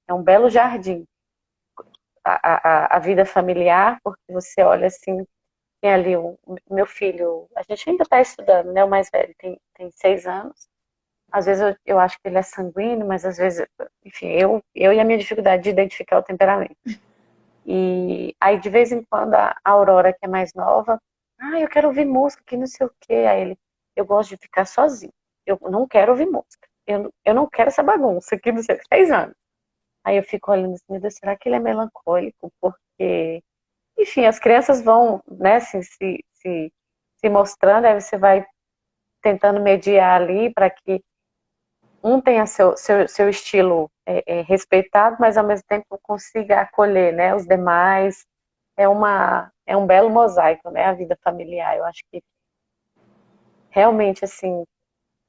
é um belo jardim a vida familiar, porque você olha assim, tem ali o meu filho, a gente ainda está estudando, né? O mais velho tem 6 anos. Às vezes eu acho que ele é sanguíneo, mas às vezes, enfim, eu e a minha dificuldade de identificar o temperamento. E aí, de vez em quando, a Aurora, que é mais nova, eu quero ouvir música, que não sei o quê. Aí ele, eu gosto de ficar sozinho. Eu não quero ouvir música. Eu não quero essa bagunça aqui, não sei, 6 anos. Aí eu fico olhando assim, meu Deus, será que ele é melancólico? Porque, enfim, as crianças vão, né, assim, se mostrando, aí você vai tentando mediar ali para que um tenha seu estilo respeitado, mas ao mesmo tempo consiga acolher, né, os demais. É um belo mosaico, né, a vida familiar. Eu acho que realmente, assim,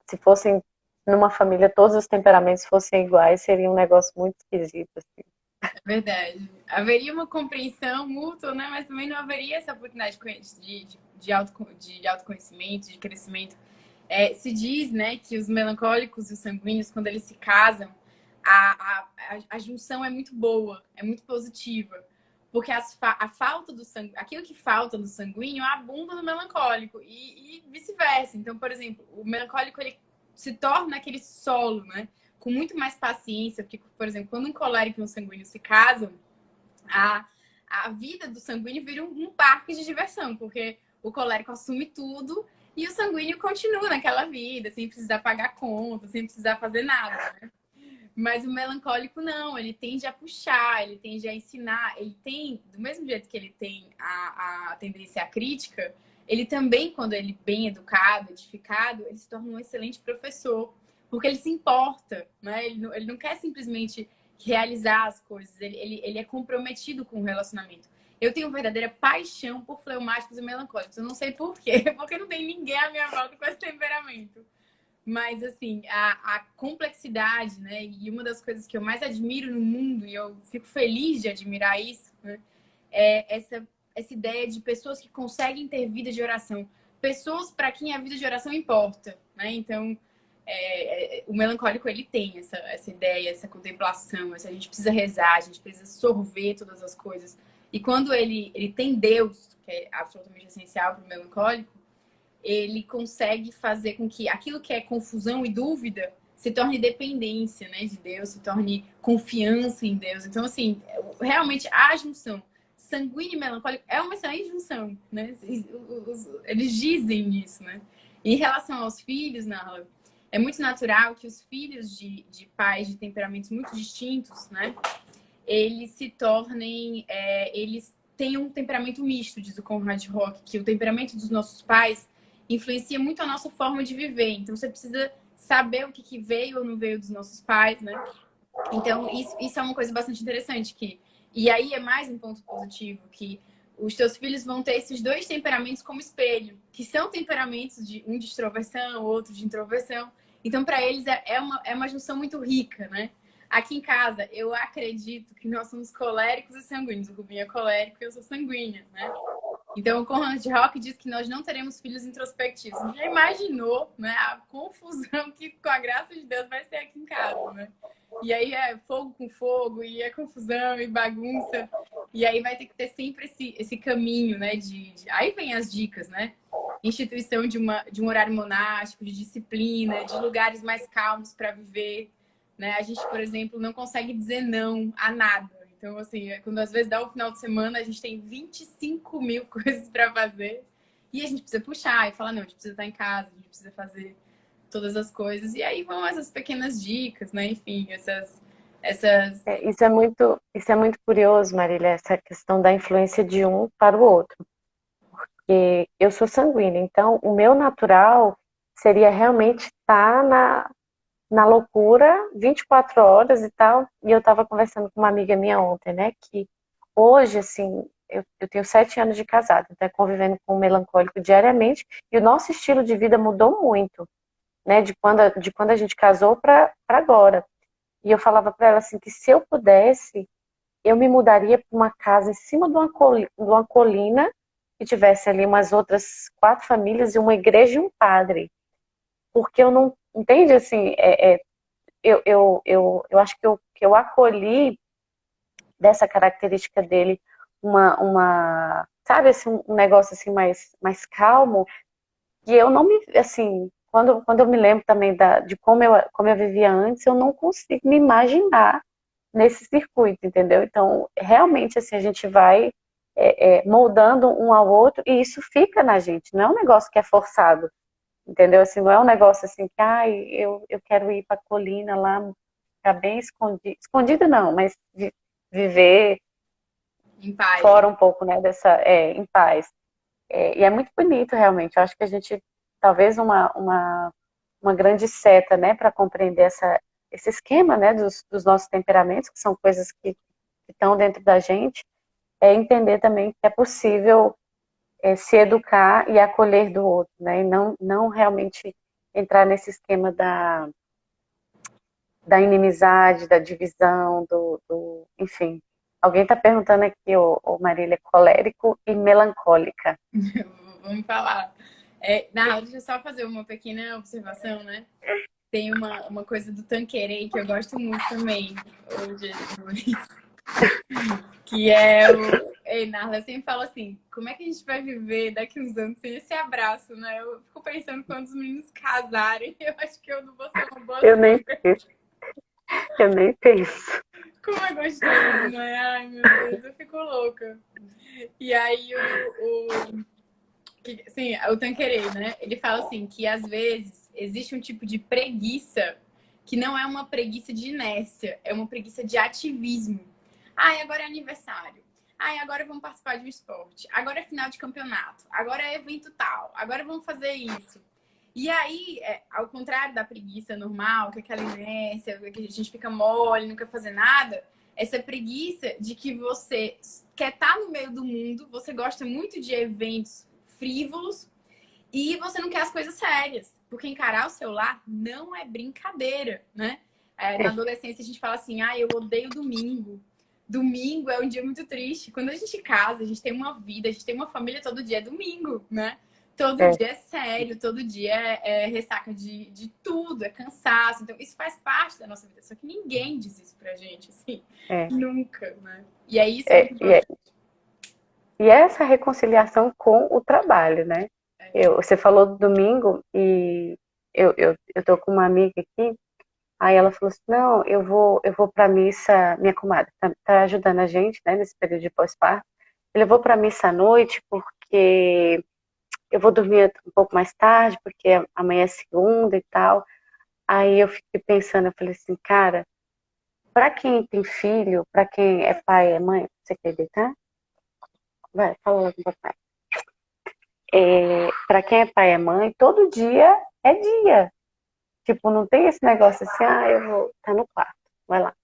se fossem numa família todos os temperamentos fossem iguais, seria um negócio muito esquisito, assim. verdade. Haveria uma compreensão mútua, né? Mas também não haveria essa oportunidade de autoconhecimento, de crescimento. Se diz, né, que os melancólicos e os sanguíneos, quando eles se casam, a junção é muito boa, é muito positiva. Porque a falta do sangue, aquilo que falta no sanguíneo abunda no melancólico e vice-versa. Então, por exemplo, o melancólico ele se torna aquele solo, né? Com muito mais paciência, porque, por exemplo, quando um colérico e um sanguíneo se casam, a, a vida do sanguíneo vira um parque de diversão, porque o colérico assume tudo e o sanguíneo continua naquela vida, sem precisar pagar conta, sem precisar fazer nada, né? Mas o melancólico não, ele tende a puxar, ele tende a ensinar, ele tem, do mesmo jeito que ele tem a tendência à crítica, ele também, quando ele é bem educado, edificado, ele se torna um excelente professor, porque ele se importa, né? Ele não quer simplesmente realizar as coisas, ele é comprometido com o relacionamento. Eu tenho verdadeira paixão por fleumáticos e melancólicos. Eu não sei por quê, porque não tem ninguém à minha volta com esse temperamento. Mas, assim, a complexidade, né? E uma das coisas que eu mais admiro no mundo, e eu fico feliz de admirar isso, né? É essa ideia de pessoas que conseguem ter vida de oração. Pessoas para quem a vida de oração importa, né? Então, o melancólico, ele tem essa ideia, essa contemplação. A gente precisa rezar, a gente precisa sorver todas as coisas. E quando ele tem Deus, que é absolutamente essencial para o melancólico, ele consegue fazer com que aquilo que é confusão e dúvida se torne dependência, né, de Deus, se torne confiança em Deus. Então, assim, realmente a junção sanguíneo e melancólico é uma excelente junção, né? Eles dizem isso, né? Em relação aos filhos, Narla, é muito natural que os filhos de pais de temperamentos muito distintos, né, eles se tornem, eles têm um temperamento misto, diz o Conrad Rock, que o temperamento dos nossos pais influencia muito a nossa forma de viver. Então, você precisa saber o que veio ou não veio dos nossos pais, né? Então, isso é uma coisa bastante interessante. E aí é mais um ponto positivo, que os teus filhos vão ter esses dois temperamentos como espelho, que são temperamentos, um de extroversão, outro de introversão. Então, para eles, é uma junção muito rica, né? Aqui em casa, eu acredito que nós somos coléricos e sanguíneos. O Rubinho é colérico e eu sou sanguínea, né? Então, o Conrad Rock diz que nós não teremos filhos introspectivos. Você já imaginou, né, a confusão que, com a graça de Deus, vai ser aqui em casa, né? E aí é fogo com fogo, e é confusão e bagunça. E aí vai ter que ter sempre esse caminho, né? Aí vem as dicas, né? Instituição de um horário monástico, de disciplina, de lugares mais calmos para viver, né? A gente, por exemplo, não consegue dizer não a nada. Então, assim, quando às vezes dá o final de semana, a gente tem 25 mil coisas para fazer. E a gente precisa puxar e falar, não, a gente precisa estar em casa, a gente precisa fazer todas as coisas. E aí vão essas pequenas dicas, né? Enfim, essas... Isso é muito curioso, Marília, essa questão da influência de um para o outro. Porque eu sou sanguínea, então o meu natural seria realmente estar na loucura 24 horas e tal. E eu estava conversando com uma amiga minha ontem, né? Que hoje, assim, eu tenho 7 anos de casada, então convivendo com o melancólico diariamente. E o nosso estilo de vida mudou muito, né? De quando a gente casou para agora. E eu falava para ela assim que se eu pudesse, eu me mudaria para uma casa em cima de uma colina que tivesse ali umas outras 4 famílias e uma igreja e um padre. Porque eu não, entende assim, eu acho que eu acolhi dessa característica dele sabe assim, um negócio assim mais calmo, e eu não me, assim, quando eu me lembro também de como eu vivia antes, eu não consigo me imaginar nesse circuito, entendeu? Então, realmente, assim, a gente vai moldando um ao outro e isso fica na gente, não é um negócio que é forçado, entendeu? Assim, não é um negócio assim que, eu quero ir para a colina lá, ficar bem escondido, escondido não, mas viver Em paz, fora né? um pouco, né, em paz. E é muito bonito, realmente. Eu acho que a gente, talvez uma grande seta, né, para compreender esse esquema, né, dos nossos temperamentos, que são coisas que estão dentro da gente, é entender também que é possível se educar e acolher do outro, né, e não realmente entrar nesse esquema da inimizade, da divisão, enfim. Alguém está perguntando aqui, o Marília, colérico e melancólica. Vamos falar. Deixa eu só fazer uma pequena observação, né? Tem uma coisa do Tanqueray que eu gosto muito também. Ô, Jesus. Que é o. Ei, Narla, eu sempre falo assim: como é que a gente vai viver daqui uns anos sem esse abraço, né? Eu fico pensando quando os meninos casarem, eu acho que eu não vou ser uma boa Eu nem sogra. penso, eu nem penso. Como é gostoso, né? Ai, meu Deus, eu fico louca. E aí sim, o Tanqueray, né? Ele fala assim que às vezes existe um tipo de preguiça que não é uma preguiça de inércia, é uma preguiça de ativismo. Ai, agora é aniversário. Ai, agora vamos participar de um esporte. Agora é final de campeonato. Agora é evento tal. Agora vamos fazer isso. E aí, ao contrário da preguiça normal, que é aquela inércia, que a gente fica mole, não quer fazer nada, essa preguiça de que você quer estar no meio do mundo, você gosta muito de eventos frívolos e você não quer as coisas sérias. Porque encarar o celular não é brincadeira, né? Na adolescência a gente fala assim, eu odeio domingo. Domingo é um dia muito triste. Quando a gente casa, a gente tem uma vida, a gente tem uma família, todo dia é domingo, né? Todo É, dia é sério, todo dia é ressaca de tudo, é cansaço. Então, isso faz parte da nossa vida. Só que ninguém diz isso pra gente, assim. é, Nunca, né? E aí isso é é, muito e, é, importante. e essa reconciliação com o trabalho, né? Você falou do domingo e eu tô com uma amiga aqui. Aí ela falou assim, não, eu vou pra missa, minha comadre tá ajudando a gente, né, nesse período de pós-parto. Eu vou pra missa à noite porque eu vou dormir um pouco mais tarde, porque amanhã é segunda e tal. Aí eu fiquei pensando, eu falei assim, cara, pra quem tem filho, pra quem é pai, é mãe, você quer deitar? Vai, fala lá com o papai. Pra quem é pai, é mãe, todo dia é dia. Tipo, não tem esse negócio assim, eu vou, tá no quarto, vai lá.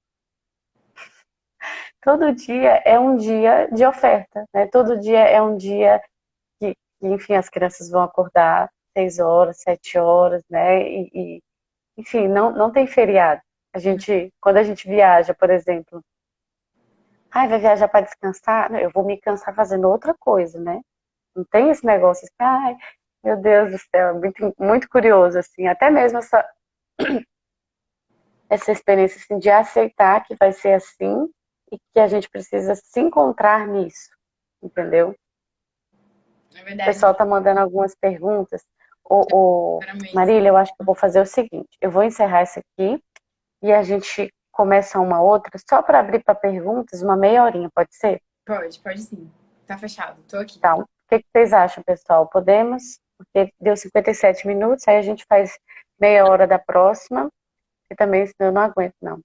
Todo dia é um dia de oferta, né? Todo dia é um dia que, enfim, as crianças vão acordar 6 horas, 7 horas, né? Enfim, não tem feriado. Quando a gente viaja, por exemplo, vai viajar para descansar? Não, eu vou me cansar fazendo outra coisa, né? Não tem esse negócio assim, meu Deus do céu, é muito, muito curioso, assim, até mesmo essa experiência assim, de aceitar que vai ser assim e que a gente precisa se encontrar nisso, entendeu? É O verdade, pessoal está mandando algumas perguntas. Ô, para mesmo. Marília, eu acho que eu vou fazer o seguinte: eu vou encerrar essa aqui e a gente começa uma outra só para abrir para perguntas, uma meia horinha, pode ser? Pode sim. Tá fechado, tô aqui. Então, o que vocês acham, pessoal? Podemos? Porque deu 57 minutos, aí a gente faz meia hora da próxima, e também, senão eu não aguento, não.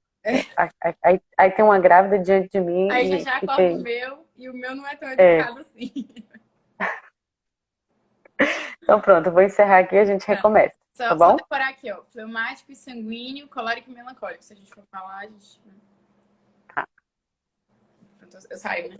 Aí tem uma grávida diante de mim Aí já e, já e acorda o tem. meu e o meu não é tão É. educado assim. Então, pronto, eu vou encerrar aqui e a gente Não. recomeça, tá Só bom? decorar aqui, ó. Fleumático e sanguíneo, colérico e melancólico. Se a gente for falar, a gente. Tá. Pronto, eu saio, né?